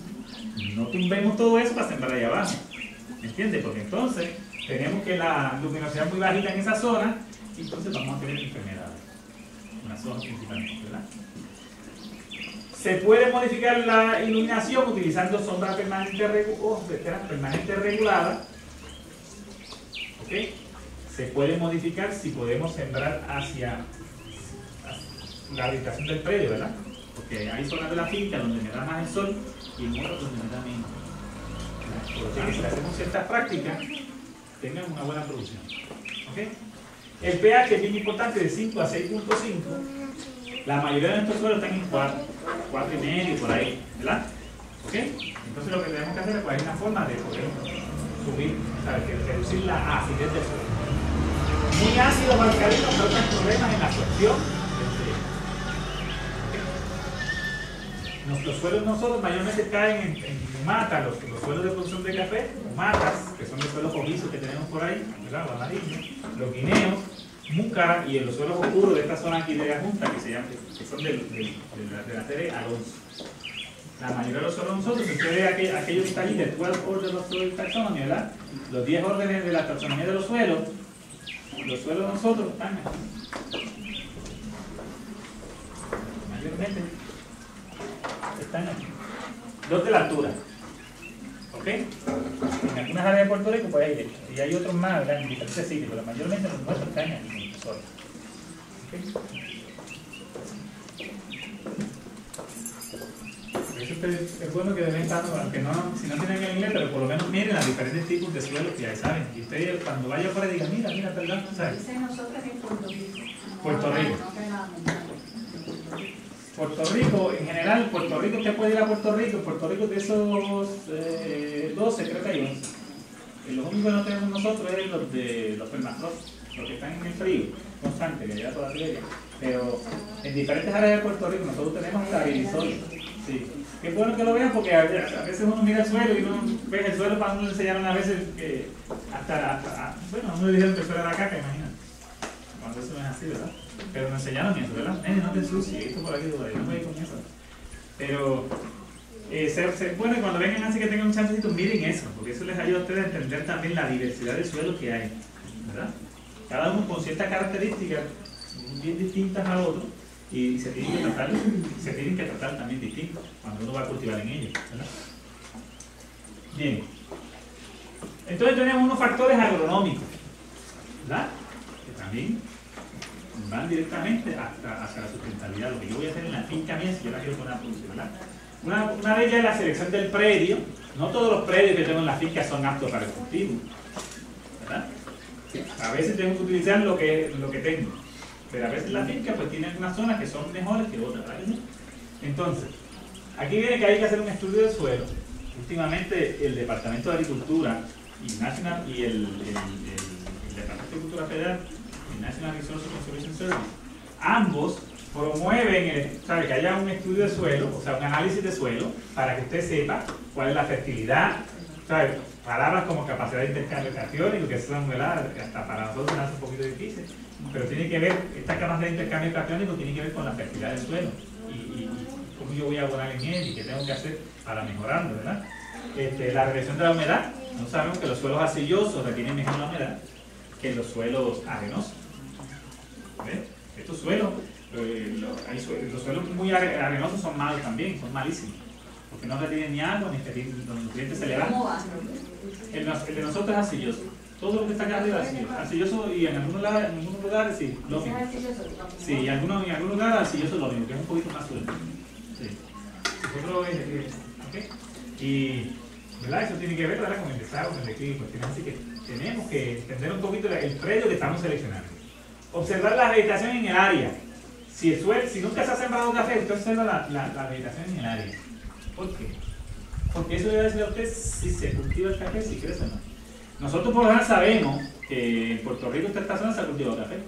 No tumbemos todo eso para sembrar allá abajo, ¿me entiendes? Porque entonces tenemos que la luminosidad es muy bajita en esa zona, y entonces vamos a tener enfermedades, en la zona principalmente, ¿verdad? Se puede modificar la iluminación utilizando sombra permanente regulada. ¿Ok? Se puede modificar si podemos sembrar hacia la habitación del predio, ¿verdad? Porque hay zonas de la finca donde me da más el sol y en otras donde me da menos. Por lo que si hacemos ciertas prácticas, tengan una buena producción. ¿Ok? El pH es bien importante, de 5 a 6.5. La mayoría de nuestros suelos están en 4, 4,5 por ahí, ¿verdad? ¿Ok? Entonces lo que tenemos que hacer es pues, hay una forma de poder subir, ¿sabes? Reducir la acidez del suelo. Muy ácido o alcalino causan problemas en la absorción. Nuestros suelos nosotros mayormente caen en matas, los suelos de producción de café, o matas, que son los suelos rojizos que tenemos por ahí, ¿verdad? Los amarillos, los guineos, múcara y en los suelos oscuros de esta zona aquí de la Junta, que son de la serie Alonso. La mayoría de los suelos nosotros, si usted ve aquello que está allí del 12 Order of Soil Taxonomy, ¿verdad? Los 10 órdenes de la taxonomía de los suelos nosotros están aquí. Mayormente están aquí. 2 de la altura. ¿Ok? En algunas áreas de Puerto Rico pues hay esto. Y hay otros más, ¿verdad? En diferentes sitios, pero mayormente los nuestros están aquí. ¿Ok? Por eso es bueno que de vez en cuando, aunque no, si no tienen el inglés, pero por lo menos miren los diferentes tipos de suelos que hay, ¿saben? Y ustedes cuando vaya por ahí digan, mira, perdón, ¿sabes? Dicen nosotros en Puerto Rico. Puerto Rico. Puerto Rico, en general, Puerto Rico, usted puede ir a Puerto Rico de esos 12, creo que hay 11. Y lo único que no tenemos nosotros es los de los permafrost, los que están en el frío constante, que llega toda la Siberia. Pero en diferentes áreas de Puerto Rico nosotros tenemos stabilizol. Sí. Qué bueno que lo vean porque a veces uno mira el suelo y uno ve el suelo para uno le enseñaron a veces que bueno, a uno le dijeron que el suelo era caca, imagínate. Cuando eso no es así, ¿verdad? Pero nos enseñaron eso, ¿verdad? No te ensucies, esto por aquí, por ahí, no voy con eso. Pero, bueno, y cuando vengan así que tengan un chancecito, miren eso, porque eso les ayuda a ustedes a entender también la diversidad de suelos que hay, ¿verdad? Cada uno con ciertas características bien distintas al otro y se tienen que tratar también distintos cuando uno va a cultivar en ellos, ¿verdad? Bien. Entonces tenemos unos factores agronómicos, ¿verdad? Que también van directamente hacia la sustentabilidad. Lo que yo voy a hacer en la finca mía, si yo la quiero poner a producir, ¿verdad? Una de ellas es la selección del predio. No todos los predios que tengo en la finca son aptos para el cultivo, ¿verdad? A veces tengo que utilizar lo que tengo, pero a veces la finca pues tiene algunas zonas que son mejores que otras, ¿verdad? Entonces, aquí viene que hay que hacer un estudio de suelo. Últimamente el Departamento de Agricultura y el Departamento de Agricultura Federal, el National Resource Conservation Service, ambos promueven ¿sabe? Que haya un estudio de suelo, o sea, un análisis de suelo, para que usted sepa cuál es la fertilidad, ¿sabe? Palabras como capacidad de intercambio catiónico, que son, ¿verdad? Que hasta para nosotros nos hace un poquito difícil, pero tiene que ver, esta capacidad de intercambio catiónico tiene que ver con la fertilidad del suelo y cómo yo voy a abonar en él y qué tengo que hacer para mejorarlo, ¿verdad? La regresión de la humedad, no sabemos que los suelos arcillosos retienen mejor la humedad que los suelos arenosos. ¿Ves? Estos suelos, los suelos muy arenosos son malos también, son malísimos, porque no retienen ni agua, ni los nutrientes se le van. ¿Cómo va? El de nosotros es arcilloso. Todo lo que está acá arriba es arcilloso. Arcilloso y en algunos lugares sí, lo mismo. Sí, y en algunos lugares arcilloso lo mismo, que es un poquito más suelto. Sí. Nosotros ¿ok? Y, ¿verdad? Eso tiene que ver, ¿verdad? Con el desagüe, con el equilibrio. Así que tenemos que entender un poquito el predio que estamos seleccionando. Observar la vegetación en el área. Si nunca se ha sembrado café, usted observa la vegetación en el área. ¿Por qué? Porque eso le va a decir a usted si se cultiva el café, si crece o no. Nosotros por lo general sabemos que en Puerto Rico esta zona se ha cultivado café,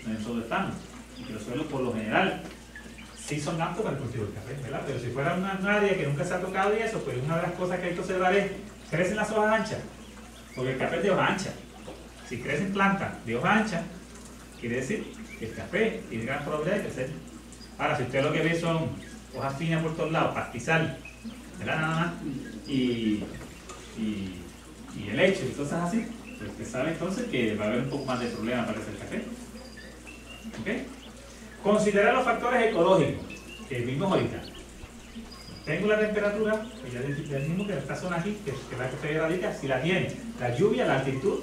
donde nosotros estamos, y que los suelos por lo general sí son aptos para el cultivo del café, ¿verdad? Pero si fuera una área que nunca se ha tocado y eso, pues una de las cosas que hay que observar es, ¿crecen las hojas anchas? Porque el café es de hoja ancha. Si crecen plantas de hoja ancha, quiere decir que el café tiene gran probabilidad de crecer. Ahora, si usted lo que ve son hojas finas por todos lados, pastizal, ¿verdad? Nada más, y helecho y cosas así, pues usted sabe entonces que va a haber un poco más de problema para hacer café. ¿Ok? Considerar los factores ecológicos que vimos ahorita. tengo la temperatura, pues ya decimos que esta zona aquí, que es la que usted radica, si la tiene, la lluvia, la altitud,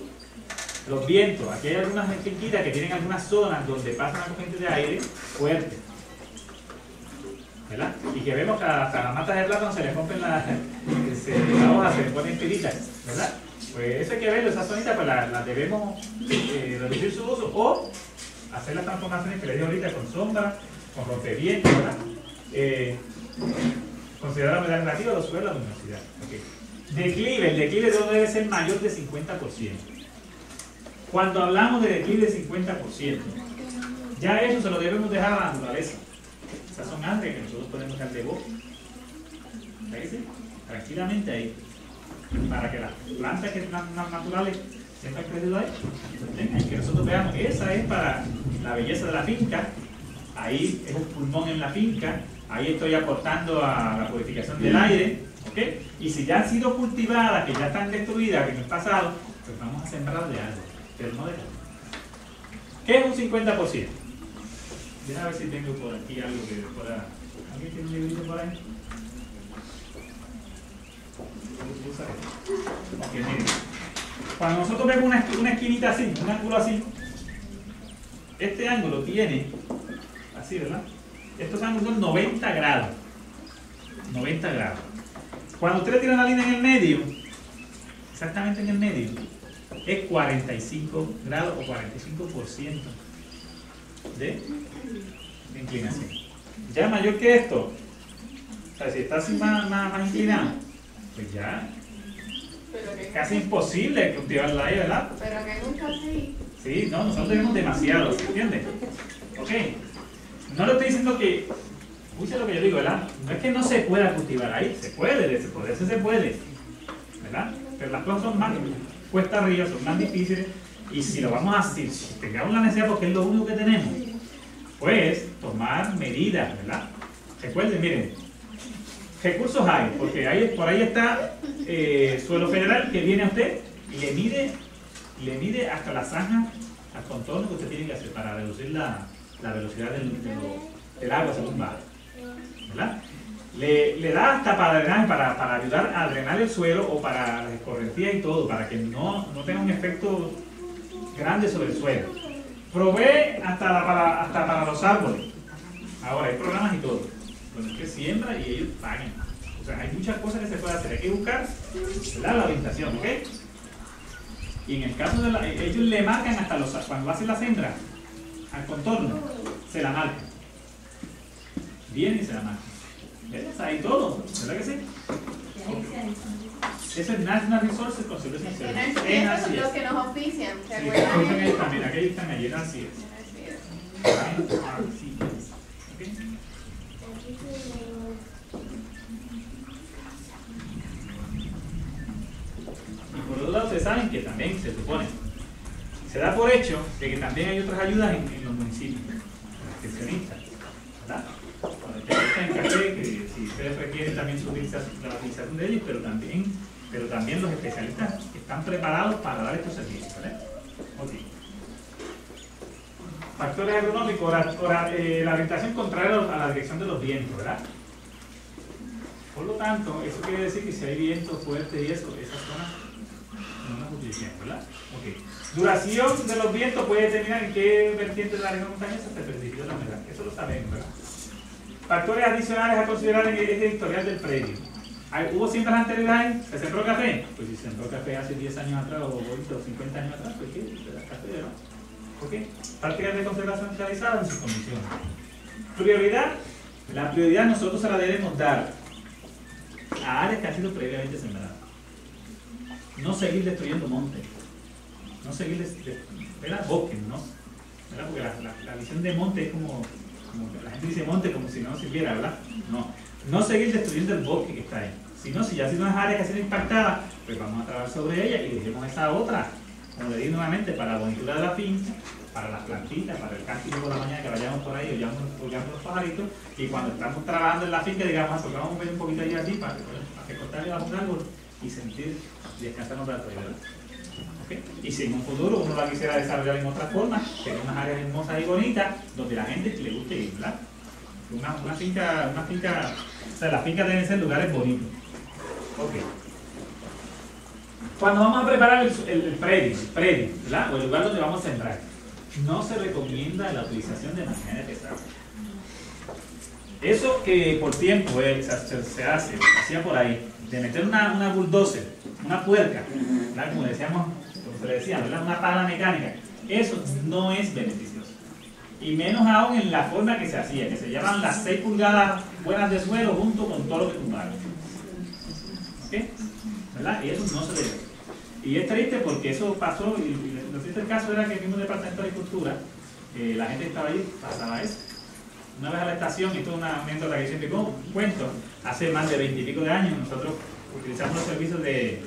los vientos. Aquí hay algunas finquitas que tienen algunas zonas donde pasan una corriente de aire fuerte, ¿verdad? Y que vemos que hasta las matas de plátano se les rompen la hoja, se les ponen tiritas, ¿verdad? Pues eso hay que verlo, esa zonita pues la debemos reducir su uso o hacer las transformaciones que les digo ahorita con sombra, con rompeviento, ¿verdad? Considerar la humedad relativa de los suelos, la luminosidad. Okay. Declive, el declive no debe ser mayor de 50%. Cuando hablamos de declive de 50%, ya eso se lo debemos dejar a la naturaleza. Esas son áreas que nosotros podemos dejar de boca. ¿Sí? Tranquilamente ahí. Para que las plantas que son naturales siempre han crecido ahí, y que nosotros veamos, esa es para la belleza de la finca. Ahí es un pulmón en la finca. Ahí estoy aportando a la purificación del aire, ¿ok? Y si ya han sido cultivadas, que ya están destruidas, que en el pasado, pues vamos a sembrar de algo, pero no de algo. ¿Qué es un 50%? Déjame ver si tengo por aquí algo que pueda... ¿Alguien tiene un librito por ahí? Ok, miren. Cuando nosotros vemos una esquinita así, un ángulo así, este ángulo tiene, así, ¿verdad? Estos ángulos son 90 grados. 90 grados. Cuando usted le tira una línea en el medio, exactamente en el medio, es 45 grados o 45% de inclinación. Ya mayor que esto, o sea, si está así más inclinado, pues ya es casi imposible cultivarla ahí, ¿verdad? Pero que nunca así. Sí, no, nosotros tenemos demasiado, ¿entiendes? Ok. No le estoy diciendo que, escucha lo que yo digo, ¿verdad? No es que no se pueda cultivar ahí, se puede, ¿verdad? Pero las cosas son más cuesta arriba, son más difíciles, y si lo vamos a hacer, si tengamos la necesidad porque es lo único que tenemos, pues tomar medidas, ¿verdad? Recuerden, miren, recursos hay, porque por ahí está suelo federal que viene a usted y le mide hasta la zanja, al contorno que usted tiene que hacer para reducir la velocidad del agua según baja, ¿verdad? Le da hasta para drenar, para ayudar a drenar el suelo o para la escorrentía y todo, para que no tenga un efecto grande sobre el suelo. Provee hasta para los árboles. Ahora hay programas y todo, donde usted siembra y ellos pagan. O sea, hay muchas cosas que se puede hacer. Hay que buscar, ¿verdad?, la orientación, ¿ok? Y en el caso de ellos le marcan hasta cuando hacen la siembra, al contorno, se la marcan. Viene y se la marcan. ¿Ves? Ahí todo, ¿verdad que sí? Eso es National Resources Conservation Service. Esos son los que nos ofician. ¿Se acuerdan? Sí, también, aquellos están allí en NRCS. Y por otro lado, ustedes saben que también se supone, se da por hecho de que también hay otras ayudas en los municipios, los extensionistas, ¿verdad? Los especialistas en café, que si ustedes requieren también la utilización de ellos, pero también los especialistas están preparados para dar estos servicios, ¿vale? Okay. Factores agronómicos, la orientación contraria a la dirección de los vientos, ¿verdad? Por lo tanto, eso quiere decir que si hay vientos fuertes y eso, esa zona no es justicia, ¿verdad? Okay. Duración de los vientos puede determinar en qué vertiente de la región montañosa se permitió la humedad. Eso lo sabemos, ¿verdad? Factores adicionales a considerar en el historial del predio. ¿Hubo siembras anteriores? ¿Se sembró café? Pues si se sembró café hace 10 años atrás o 50 años atrás, pues ¿qué? Café, ¿no? ¿Ok? Prácticas de conservación realizadas en sus condiciones. Prioridad. La prioridad nosotros se la debemos dar a áreas que han sido previamente sembradas. No seguir destruyendo montes. No seguir destruyendo bosques, ¿no? ¿Verdad? Porque la visión de monte es como la gente dice monte como si no sirviera, ¿verdad? No seguir destruyendo el bosque que está ahí. Sino, si ya ha sido unas áreas que han sido impactadas, pues vamos a trabajar sobre ellas y dejemos esa otra, como le digo nuevamente, para la bonitura de la finca, para las plantitas, para el cántico por la mañana que vayamos por ahí, oyamos los pajaritos, y cuando estamos trabajando en la finca, digamos, porque vamos a ver un poquito ahí así para recortarle bajo un árbol y sentir, descansar un rato ahí, ¿verdad? ¿Okay? Y si en un futuro uno la quisiera desarrollar en otra forma, tener unas áreas hermosas y bonitas donde la gente le guste ir, ¿verdad? Una finca O sea, las fincas deben ser lugares bonitos. Ok. Cuando vamos a preparar el predio, ¿verdad? O el lugar donde vamos a sembrar, no se recomienda la utilización de maquinaria pesada. Eso que por tiempo se hacía por ahí, de meter una bulldozer, una puerca, ¿verdad? Como decíamos, como se le decía, ¿verdad? Una pala mecánica, eso no es beneficioso. Y menos aún en la forma que se hacía, que se llaman las 6 pulgadas buenas de suelo junto con todo lo que tumbaron. ¿Ok? ¿Verdad? Y eso no se debe. Y es triste porque eso pasó, y lo triste del caso era que el mismo departamento de agricultura, la gente que estaba allí, pasaba eso. Una vez a la estación, y esto es una anécdota que yo siempre cuento, hace más de 20 y pico de años, nosotros utilizamos los servicios de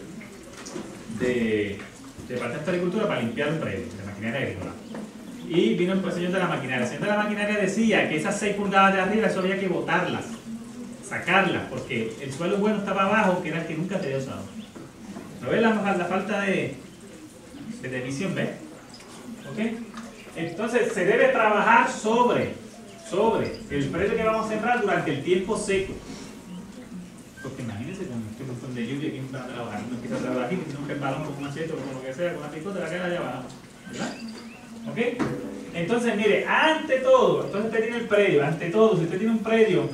departamento de agricultura para limpiar un predio de maquinaria agrícola. Y vino el señor de la maquinaria. El señor de la maquinaria decía que esas 6 pulgadas de arriba, eso había que botarlas, sacarlas, porque el suelo bueno estaba abajo, que era el que nunca se había usado. ¿No ves la falta de visión? ¿Ves? ¿Ok? Entonces se debe trabajar sobre el predio que vamos a sembrar durante el tiempo seco. Porque imagínense con este montón de lluvia, ¿quién va a trabajar? No empieza a trabajar aquí, tiene un resbalón con un machete o con lo que sea, con una picota, la queda allá abajo. ¿Verdad? ¿Ok? Entonces, mire, ante todo, entonces usted tiene el predio, ante todo, si usted tiene un predio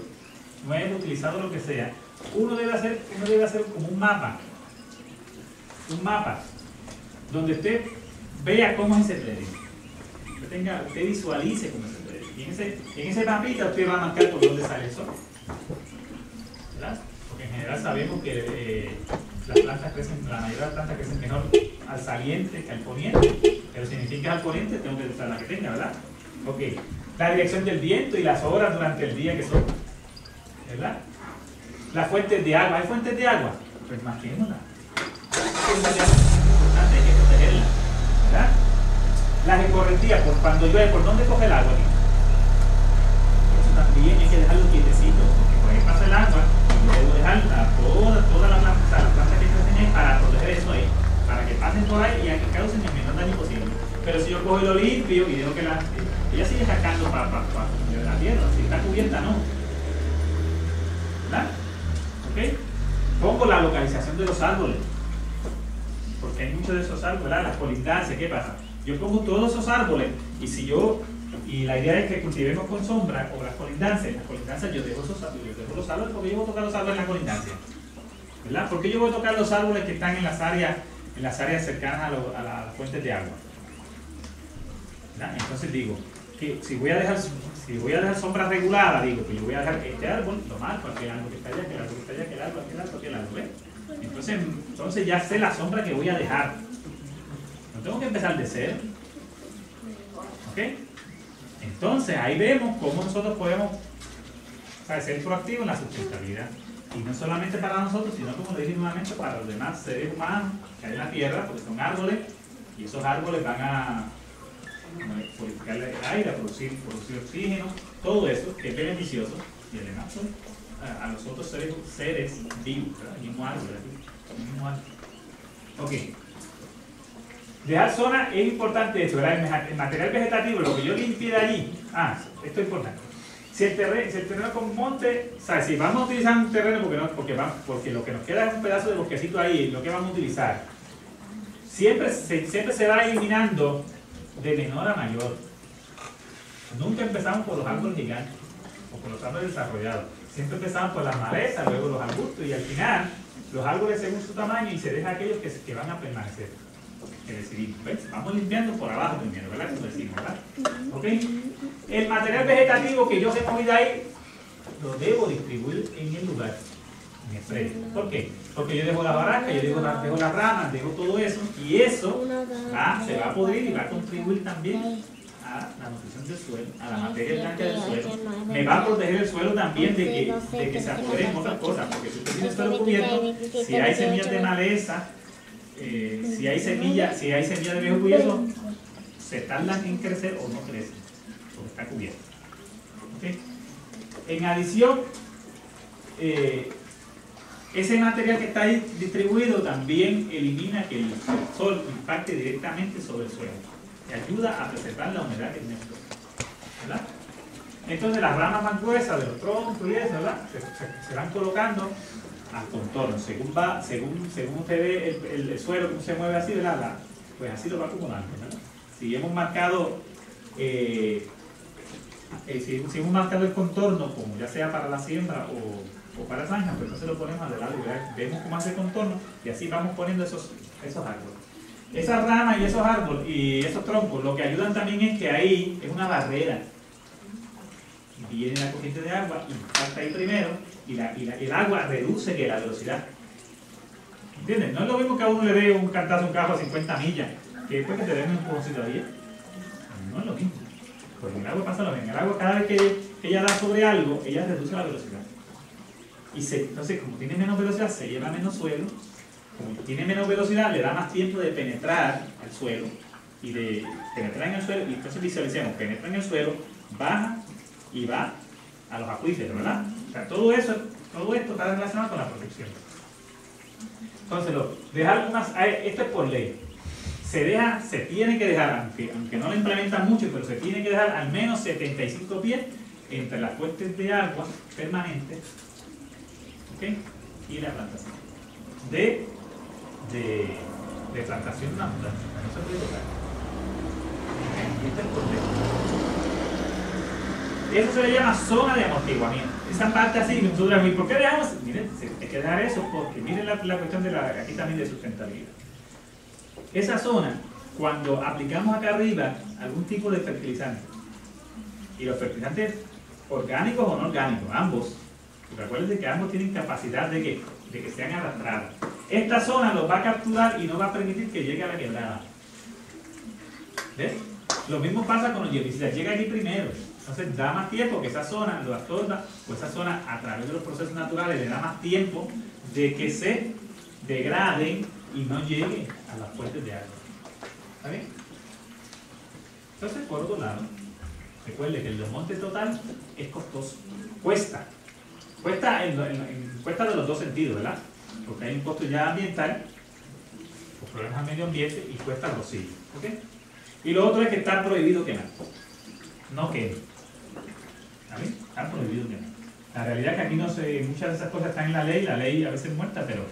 nuevo, utilizado, lo que sea, uno debe hacer como un mapa, donde usted vea cómo es ese predio, usted visualice cómo es ese predio, y en ese mapita usted va a marcar por dónde sale el sol, ¿verdad? Porque en general sabemos que las plantas crecen, la mayoría de las plantas crecen mejor al saliente que al poniente, pero significa al poniente tengo que usar la que tenga, ¿verdad? Ok, la dirección del viento y las horas durante el día que son, ¿verdad? Las fuentes de agua, ¿hay fuentes de agua? Pues marquémoslas. Hay que protegerla, ¿verdad? Las escorrentías, por cuando llueve, ¿por dónde coge el agua? Eso también hay que dejarlo quietecito, porque por ahí pasa el agua y debo dejar toda la planta, o sea, las plantas que crecen ahí para proteger eso ahí, para que pasen por ahí y que causen el menor daño posible. Pero si yo cojo y lo limpio y dejo que ella sigue sacando para la tierra, si está cubierta no, ¿verdad? ¿Ok? Pongo la localización de los árboles, porque hay muchos de esos árboles, ¿verdad? Las colindancias, ¿qué pasa? Yo pongo todos esos árboles y la idea es que cultivemos con sombra o las colindancias yo dejo los árboles porque yo voy a tocar los árboles en la colindancia, ¿verdad? Porque yo voy a tocar los árboles que están en las áreas cercanas a las fuentes de agua, ¿verdad? Entonces digo que si voy a dejar sombra regulada, digo que yo voy a dejar este árbol, lo marco, aquel árbol que está allá, aquel árbol que está allá, aquel árbol, ¿ves? Entonces ya sé la sombra que voy a dejar. No tengo que empezar de cero. ¿Ok? Entonces ahí vemos cómo nosotros podemos ser proactivos en la sustentabilidad. Y no solamente para nosotros, sino como le dije nuevamente, para los demás seres humanos que hay en la Tierra, porque son árboles, y esos árboles van a purificar el aire, a producir oxígeno, todo eso que es beneficioso, y además a los otros seres vivos, ¿verdad? El mismo árbol. Ok. Dejar zona es importante eso, ¿verdad? El material vegetativo, lo que yo limpie de allí, esto es importante. Si el terreno es con monte, o sea, si vamos a utilizar un terreno porque lo que nos queda es un pedazo de bosquecito ahí, lo que vamos a utilizar, siempre se va eliminando de menor a mayor. Nunca empezamos por los árboles gigantes o por los árboles desarrollados. Siempre empezamos por las malezas, luego los arbustos y al final los árboles según su tamaño y se deja aquellos que van a permanecer. Que decidimos, ¿ves? Vamos limpiando por abajo primero, ¿verdad? Como decimos, ¿verdad? ¿Ok? El material vegetativo que yo recogí de ahí lo debo distribuir en el lugar, en el predio. ¿Por qué? Porque yo dejo la barraca, yo dejo las ramas, dejo todo eso y eso se va a pudrir y va a contribuir también a la nutrición del suelo, a la materia blanca del suelo. Me va a proteger el suelo también de que se apoderen otras cosas, porque si usted tiene el suelo cubierto, si hay semillas de maleza, si hay semillas de viejo cubierto, se tardan en crecer o no crecen, porque está cubierto. ¿Okay? En adición, ese material que está ahí distribuido también elimina que el sol impacte directamente sobre el suelo y ayuda a preservar la humedad que tiene el suelo, ¿verdad? Entonces las ramas más gruesas de los troncos y eso, ¿verdad? Se van colocando al contorno, según usted ve el suelo, cómo se mueve así, ¿verdad? Pues así lo va acomodando, ¿verdad? Si hemos marcado si hemos marcado el contorno, como ya sea para la siembra o para la zanja, pues entonces lo ponemos al lado y vemos cómo hace el contorno y así vamos poniendo esos árboles. Esas ramas y esos árboles y esos troncos lo que ayudan también es que ahí es una barrera. Viene la corriente de agua, impacta ahí primero y el agua reduce que la velocidad. ¿Entienden? No es lo mismo que a uno le dé un cantazo a un carro a 50 millas, que después que te den un empujoncito ahí. No es lo mismo. Porque el agua pasa lo mismo. El agua cada vez que ella da sobre algo, ella reduce la velocidad. Entonces, como tiene menos velocidad, se lleva menos suelo. Como tiene menos velocidad, le da más tiempo de penetrar al suelo. Y de penetrar en el suelo, y entonces visualicemos, penetra en el suelo, baja y va a los acuíferos, ¿verdad? O sea, todo esto está relacionado con la protección. Entonces, esto es por ley. Se tiene que dejar, aunque no lo implementan mucho, pero se tiene que dejar al menos 75 pies entre las fuentes de agua permanentes, ¿ok? Y la plantación. De plantación natural. No se puede tocar. ¿Okay? Esto es por ley. Eso se le llama zona de amortiguamiento. Esa parte así, nosotros, ¿por qué dejamos? Miren, hay que dejar eso porque miren la cuestión aquí también de sustentabilidad. Esa zona, cuando aplicamos acá arriba algún tipo de fertilizante, y los fertilizantes orgánicos o no orgánicos, ambos, recuerden que ambos tienen capacidad de que sean arrastrados. Esta zona los va a capturar y no va a permitir que llegue a la quebrada. ¿Ves? Lo mismo pasa con los herbicidas, llega aquí primero. Entonces da más tiempo que esa zona lo absorba, o esa zona a través de los procesos naturales le da más tiempo de que se degraden y no llegue a las fuentes de agua. ¿Está bien? Entonces, por otro lado, recuerde que el desmonte total es costoso. Cuesta de los dos sentidos, ¿verdad? Porque hay un costo ya ambiental, por problemas al medio ambiente, y cuesta al bolsillo. ¿Ok? Y lo otro es que está prohibido quemar. No queme. ¿Está bien? Está prohibido quemar. La realidad es que aquí no sé, muchas de esas cosas están en la ley a veces muerta, pero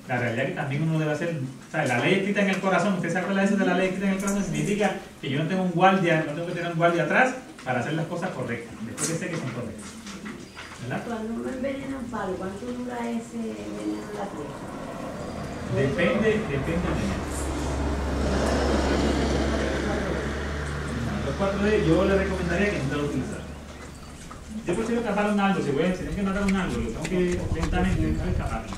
la realidad es que también uno debe hacer, o sea, la ley escrita en el corazón. ¿Usted se acuerda de eso de la ley escrita en el corazón? Significa que yo no tengo un guardia, no tengo que tener un guardia atrás para hacer las cosas correctas, después que sé que son correctas. ¿Verdad? Cuando uno envenena un palo, ¿cuánto dura ese veneno en la tierra? Depende del veneno. Los 4D yo le recomendaría que no lo utilizara. Yo prefiero escapar un árbol, si tengo que matar un árbol, tengo que lentamente escaparlo.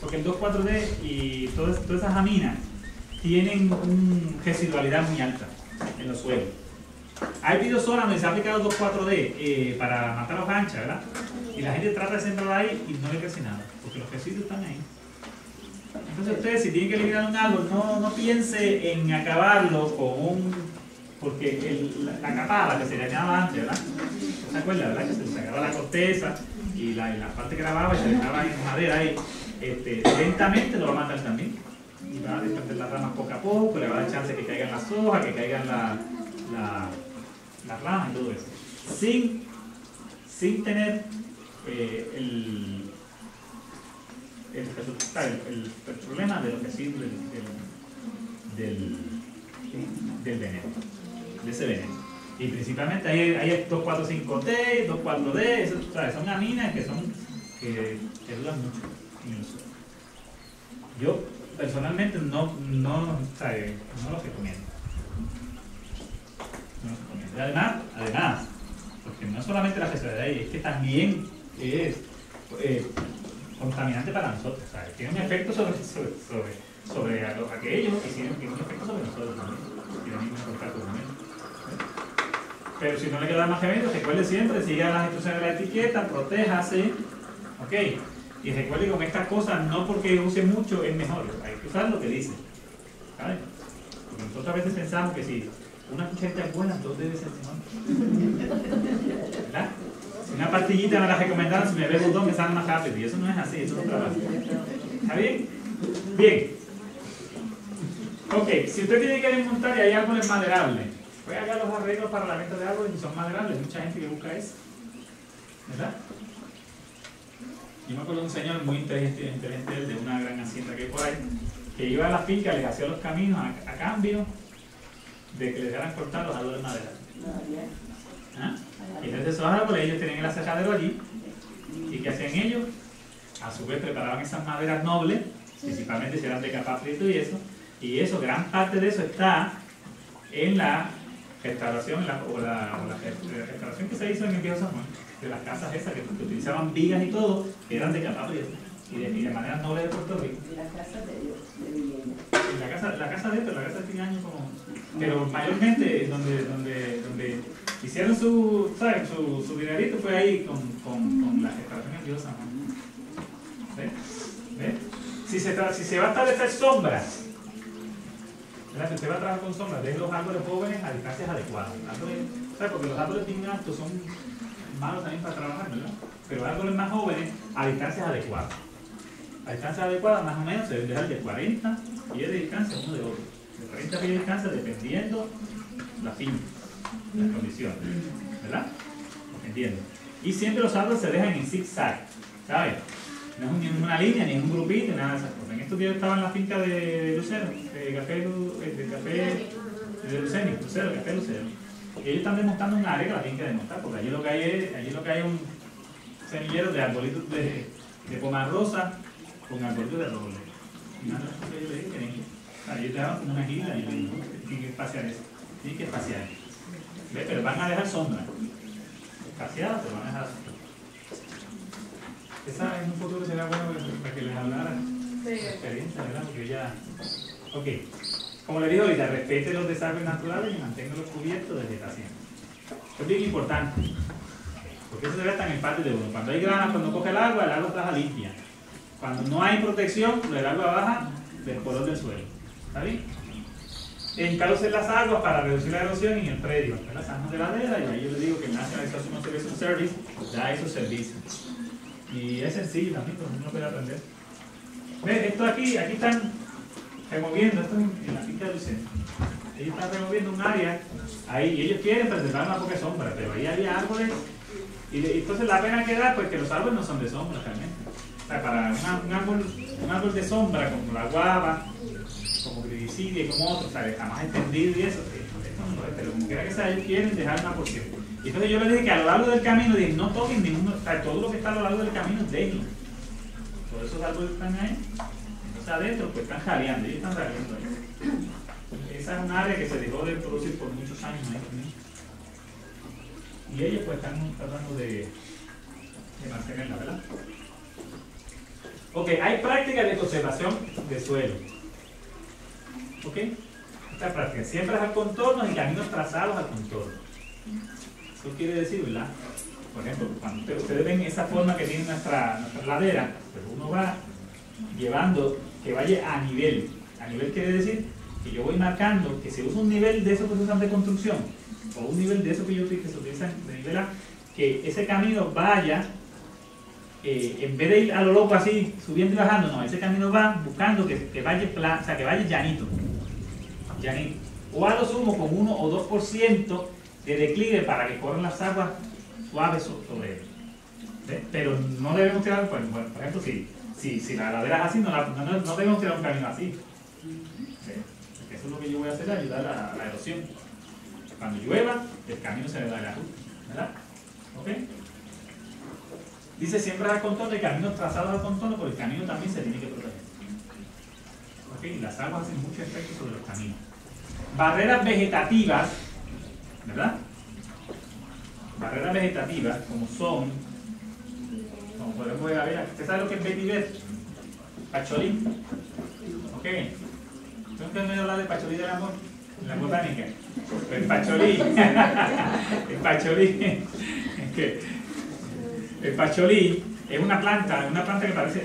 Porque el 2,4-D y todas esas aminas tienen una residualidad muy alta en los suelos. Hay videozonas donde se ha aplicado 2,4-D para matar a los anchas, ¿verdad? Y la gente trata de sembrar ahí y no le crece nada, porque los residuos están ahí. Entonces ustedes, si tienen que eliminar un árbol, no piense en acabarlo con porque la capada que se le llamaba antes, ¿verdad? ¿Se acuerdan, verdad? Que se le sacaba la corteza y la parte que grababa y se le dejaba en madera ahí. Lentamente lo va a matar también. Y va a desprender las ramas poco a poco, le va a dar chance que caigan las hojas, que caigan las ramas y todo eso. Sin tener el problema de los residuos del veneno, de ese veneno. Y principalmente hay 2,4,5-D, 2,4-D, son aminas que duran mucho en el suelo. Yo personalmente no los recomiendo. No los recomiendo. Y además, porque no solamente la residualidad ahí, es que también es contaminante para nosotros, ¿sabes? Tiene un efecto sobre aquellos y tiene un efecto sobre nosotros también. Tiene un contacto también. Pero si no le queda más remedio, recuerde siempre, siga las instrucciones de la etiqueta, protéjase, ¿ok? Y recuerde que con estas cosas, no porque use mucho es mejor, hay que usar lo que dice, ¿sabes? Porque nosotros a veces pensamos que si una cucharita es buena, dos debe ser mejor. ¿Verdad? Si una pastillita me la recomendaron, si me bebo dos me sale más rápido, y eso no es así, eso no trabaja. ¿Está bien? Bien. Ok, si usted tiene que desmontar y hay árboles maderables, Pues allá los arreglos para la venta de árboles y son más grandes, hay mucha gente que busca eso, ¿verdad? Yo me acuerdo de un señor muy inteligente de una gran hacienda que hay por ahí, que iba a la finca, les hacía los caminos a cambio de que les dejaran cortar los árboles de madera. ¿Ah? Y entonces esos árboles ellos tenían el aserradero allí, y ¿qué hacían ellos? A su vez preparaban esas maderas nobles, principalmente si eran de capa frito y eso, gran parte de eso está en la restauración, la restauración que se hizo en el Viejo San Juan, de las casas esas que utilizaban vigas y todo, que eran de capa frito y de manera noble de Puerto Rico. Y las casas de vivienda. La casa de fin de año como... Pero mayormente donde hicieron su dinerito fue ahí con la restauración del Viejo San Juan. ¿Ves? Si se va a establecer sombras, ¿verdad? Si usted va a trabajar con sombras, deje los árboles jóvenes a distancias adecuadas. Porque los árboles bien altos son malos también para trabajar, ¿verdad? Pero árboles más jóvenes a distancias adecuadas. A distancias adecuadas más o menos se deben dejar de 40 pies de distancia uno de otro. De 40 pies de distancia dependiendo la finca, las condiciones, ¿verdad? Dependiendo. Y siempre los árboles se dejan en zigzag, ¿sabes? No es ni en una línea, ni en un grupito, ni nada de esas cosas. En estos días estaba en la finca de Lucero, de café Lucero. Y ellos están desmontando un área que la tienen que desmontar, porque allí lo que hay es un semillero de arbolitos de pomarrosa con arbolitos de roble. Y nada, yo le dije que ellos dejaban como una isla y yo le dije, tienen que espaciar eso. Tienen que espaciar. ¿Ves? Pero van a dejar sombra. Espaciadas, pero van a dejar sombra. Esa es un futuro que sería bueno para que les hablara de experiencia, ¿verdad? Porque ya... Ok. Como le digo ahorita, respete los desagües naturales y manténganlos cubiertos de vegetación. Es bien importante. Porque eso se ve hasta en el patio de uno. Cuando hay grana, cuando coge el agua baja limpia. Cuando no hay protección, el agua baja del color del suelo. ¿Está bien? Encaucen las aguas para reducir la erosión en el predio. En las zanjas de ladera, y ahí yo le digo que el National Exhaustion Conservation Service da esos servicios. Y es sencillo también, pero uno puede aprender. ¿Ves? Esto aquí están removiendo, esto en la finca de Lucero. Ellos están removiendo un área ahí, y ellos quieren preservar una poca sombra, pero ahí había árboles, y entonces la pena que da, pues que los árboles no son de sombra realmente. O sea, para un árbol de sombra, como la guava, como gridicidia y como otros, o sea, jamás extendido y eso, esto no es, pero como quiera que sea, ellos quieren dejar una porción. Y entonces yo les dije que a lo largo del camino, dije, no toquen ninguno, o sea, todo lo que está a lo largo del camino es débil. Todos esos árboles están ahí, entonces adentro pues están jadeando, ellos están jadeando ahí. Esa es un área que se dejó de producir por muchos años ahí también. Y ellos pues están tratando de mantenerla, ¿verdad? Ok, hay prácticas de conservación de suelo. Ok, esta práctica, siembras al contorno y caminos trazados al contorno. Eso quiere decir, ¿verdad? Por ejemplo, cuando ustedes ven esa forma que tiene nuestra ladera, pues uno va llevando que vaya a nivel. A nivel quiere decir que yo voy marcando que se usa un nivel de esos que se usan de construcción, o un nivel de esos que se utilizan de nivel A, que ese camino vaya, en vez de ir a lo loco así, subiendo y bajando, no, ese camino va buscando que vaya o sea, que vaya llanito. O a lo sumo con 1 o 2% de declive para que corran las aguas suaves sobre él. ¿Ves? Pero no debemos tirar, por ejemplo, si la ladera es así, no debemos tirar un camino así. ¿Ves? Eso es lo que yo voy a hacer, ayudar a la erosión. Cuando llueva, el camino se le da el ajuste, ¿verdad? ¿Ok? Dice siembras al contorno y caminos trazados al contorno, porque el camino también se tiene que proteger. ¿Ok? Las aguas hacen mucho efecto sobre los caminos. Barreras vegetativas, ¿verdad? Barreras vegetativas, como podemos ver, ¿usted sabe lo que es vetiver? Pacholí. ¿Ok? ¿Usted me habla de pacholí del amor? La botánica. El pacholí. El pacholí es una planta que parece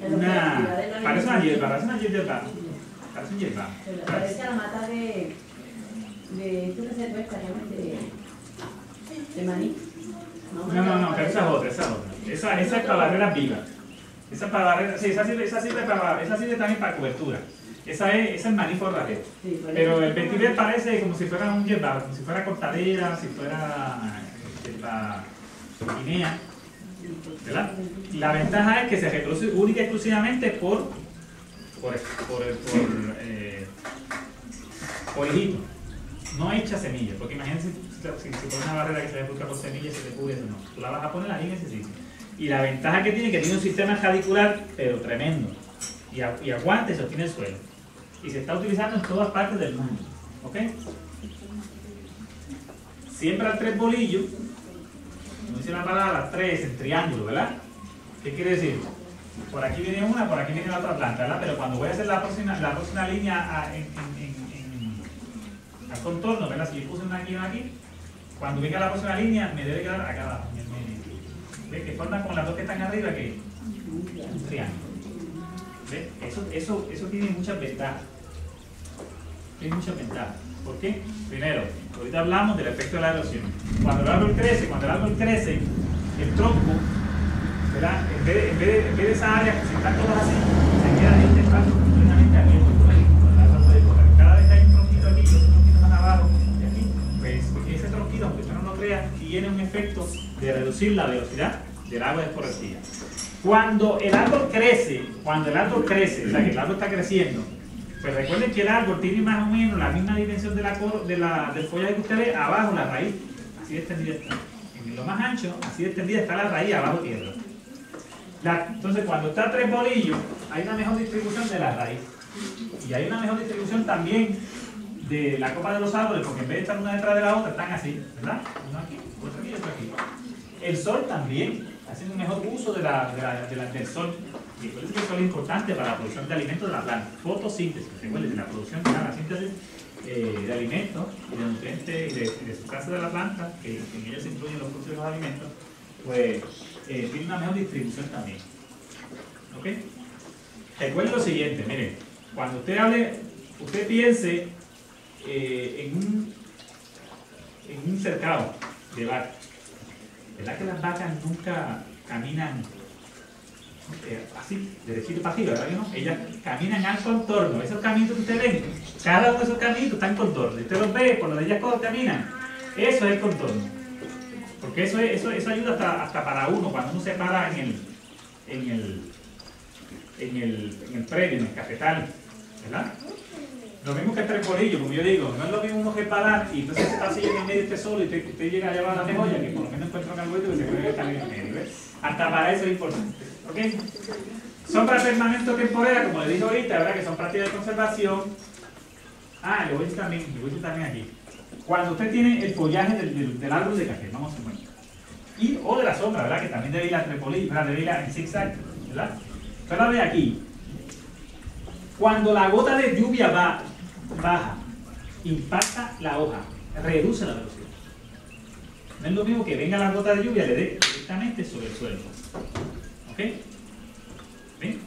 una hierba. Parece un hierba. Parece a la mata de esto que se cuesta, de maní. No, pero esa es otra. Esa es para barreras vivas. Esa sirve también para cobertura. Esa es el maní forrajero. Sí, por Pero eso- el vetiver parece como si fuera un hierba, como si fuera cortadera, si fuera la guinea, ¿verdad? La ventaja es que se reproduce única y exclusivamente por hijito. No echa semillas, porque imagínense si pones una barrera que se reproduzca por semillas, se te cubre eso, no. Tú la vas a poner ahí en ese sitio. Y la ventaja que tiene un sistema radicular, pero tremendo. Y aguanta y sostiene el suelo. Y se está utilizando en todas partes del mundo. ¿Ok? Siembra 3 bolillos, no dice la palabra 3 en triángulo, ¿verdad? ¿Qué quiere decir? Por aquí viene una, por aquí viene la otra planta, ¿verdad? Pero cuando voy a hacer la próxima línea al contorno, ¿verdad? Si yo puse una aquí, cuando venga la próxima línea me debe quedar acá abajo, en el medio. ¿Ves? Que forma como las dos que están arriba, que un triángulo. ¿Ves? Eso tiene muchas ventajas. Tiene muchas ventajas. ¿Por qué? Primero, ahorita hablamos del efecto de la erosión. Cuando el árbol crece, el tronco, ¿verdad? En vez de esa área, si están todas así, se queda este espacio completamente abierto por ahí. El árbol puede correr. Cada vez que hay un tronquito aquí, otro tronquito más abajo, y aquí, pues ese tronquito, aunque usted no lo crea, tiene un efecto de reducir la velocidad del agua escorrentía. Cuando el árbol crece, o sea que el árbol está creciendo, pues recuerden que el árbol tiene más o menos la misma dimensión del follaje que usted ve, abajo la raíz, así de extendida está. En lo más ancho, así de extendida está la raíz, abajo tierra. Entonces cuando está 3 bolillos, hay una mejor distribución de la raíz. Y hay una mejor distribución también de la copa de los árboles, porque en vez de estar una detrás de la otra, están así, ¿verdad? Uno aquí, otro aquí y otro aquí. El sol también, haciendo un mejor uso del sol. Y por eso el sol es importante para la producción de alimentos de la planta. Fotosíntesis, recuerden, la producción de la síntesis de alimentos, de nutrientes y de sustancias de la planta, que en ellas se incluyen los frutos de los alimentos, pues tiene una mejor distribución también. ¿Ok? Recuerden lo siguiente, miren, cuando usted piense en un cercado de vacas. ¿Verdad que las vacas nunca caminan así, derechito para arriba, ¿verdad que no? Ellas caminan al contorno. Esos caminos que ustedes ven, cada uno de esos caminos están en contorno. Usted los ve, por donde ellas caminan, eso es el contorno. Porque eso ayuda hasta para uno, cuando uno se para en el predio, en el cafetal, ¿verdad? Lo mismo que el trepolillo, como yo digo, no es lo mismo uno que parar y entonces está así en el medio usted solo y usted llega a llevar la mejolla, que por lo menos encuentra un algoritmo y se puede estar en el medio, ¿ves? Hasta para eso es importante, ¿ok? Sombra permanente o temporera, como le dije ahorita, ¿verdad? Que son prácticas de conservación. Le voy a decir también aquí. Cuando usted tiene el follaje del árbol de café, vamos a suponer, o de la sombra, ¿verdad? Que también debe ir a trepolillo, ¿verdad? Debe ir en zigzag, ¿verdad? Usted la ve aquí. Cuando la gota de lluvia baja, impacta la hoja, reduce la velocidad. No es lo mismo que venga la gota de lluvia y le dé directamente sobre el suelo. ¿Ok? ¿Ven?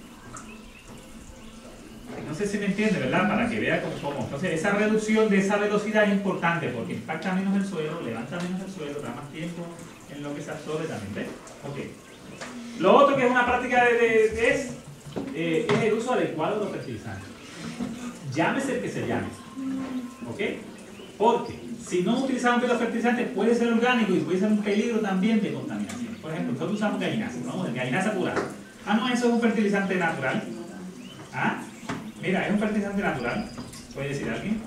No sé si me entiende, ¿verdad? Para que vea cómo. Entonces, esa reducción de esa velocidad es importante porque impacta menos el suelo, levanta menos el suelo, da más tiempo en lo que se absorbe también. ¿Ves? Ok. Lo otro que es una práctica es el uso adecuado de los fertilizantes. Llámese el que se llame. ¿Ok? Porque si no utilizamos los fertilizantes puede ser orgánico y puede ser un peligro también de contaminación. Por ejemplo, nosotros usamos gallinaza, ¿no? Gallinaza pura. No, eso es un fertilizante natural. Mira, es un fertilizante natural, puede decir alguien,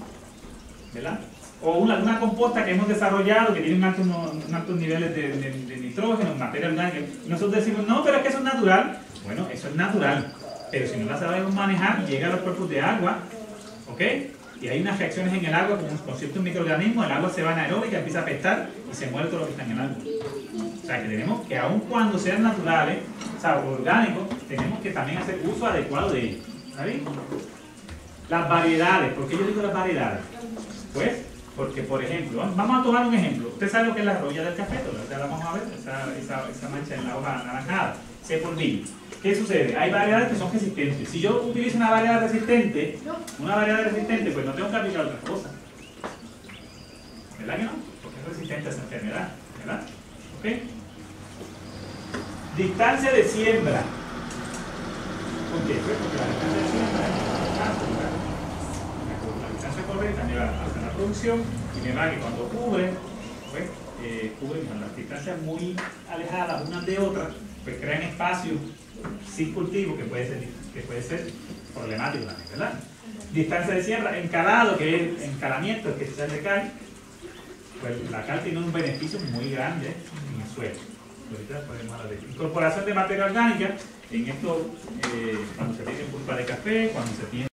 ¿verdad? O una composta que hemos desarrollado que tiene un altos niveles de nitrógeno, materia orgánica. Nosotros decimos, no, pero es que eso es natural. Bueno, eso es natural, pero si no la sabemos manejar, llega a los cuerpos de agua, ¿ok? Y hay unas reacciones en el agua con ciertos microorganismos, el agua se va anaeróbica, empieza a apestar y se muere todo lo que está en el agua. O sea, que tenemos que, aun cuando sean naturales, o sea, orgánicos, tenemos que también hacer uso adecuado de ellos. ¿Está bien? Las variedades, ¿por qué yo digo las variedades? Pues, porque por ejemplo, vamos a tomar un ejemplo. Usted sabe lo que es la roya del café, ¿verdad? Ya la vamos a ver, esa mancha en la hoja anaranjada, ese polvillo. ¿Qué sucede? Hay variedades que son resistentes. Si yo utilizo una variedad resistente, pues no tengo que aplicar otras cosas. ¿Verdad que no? Porque es resistente a esa enfermedad, ¿verdad? ¿Ok? Distancia de siembra. ¿Por qué? Pues porque la distancia de siembra es lleva hasta la producción, y me va que cuando cubre, pues, cubren a las distancias muy alejadas unas de otras, pues crean espacios sin cultivo que puede ser problemático también, ¿verdad? Distancia de siembra, encalado, que es encalamiento, que es echarle cal, pues la cal tiene un beneficio muy grande en el suelo. Ahorita podemos hablar de eso. Incorporación de materia orgánica, en esto, cuando se tiene pulpa de café, cuando se tiene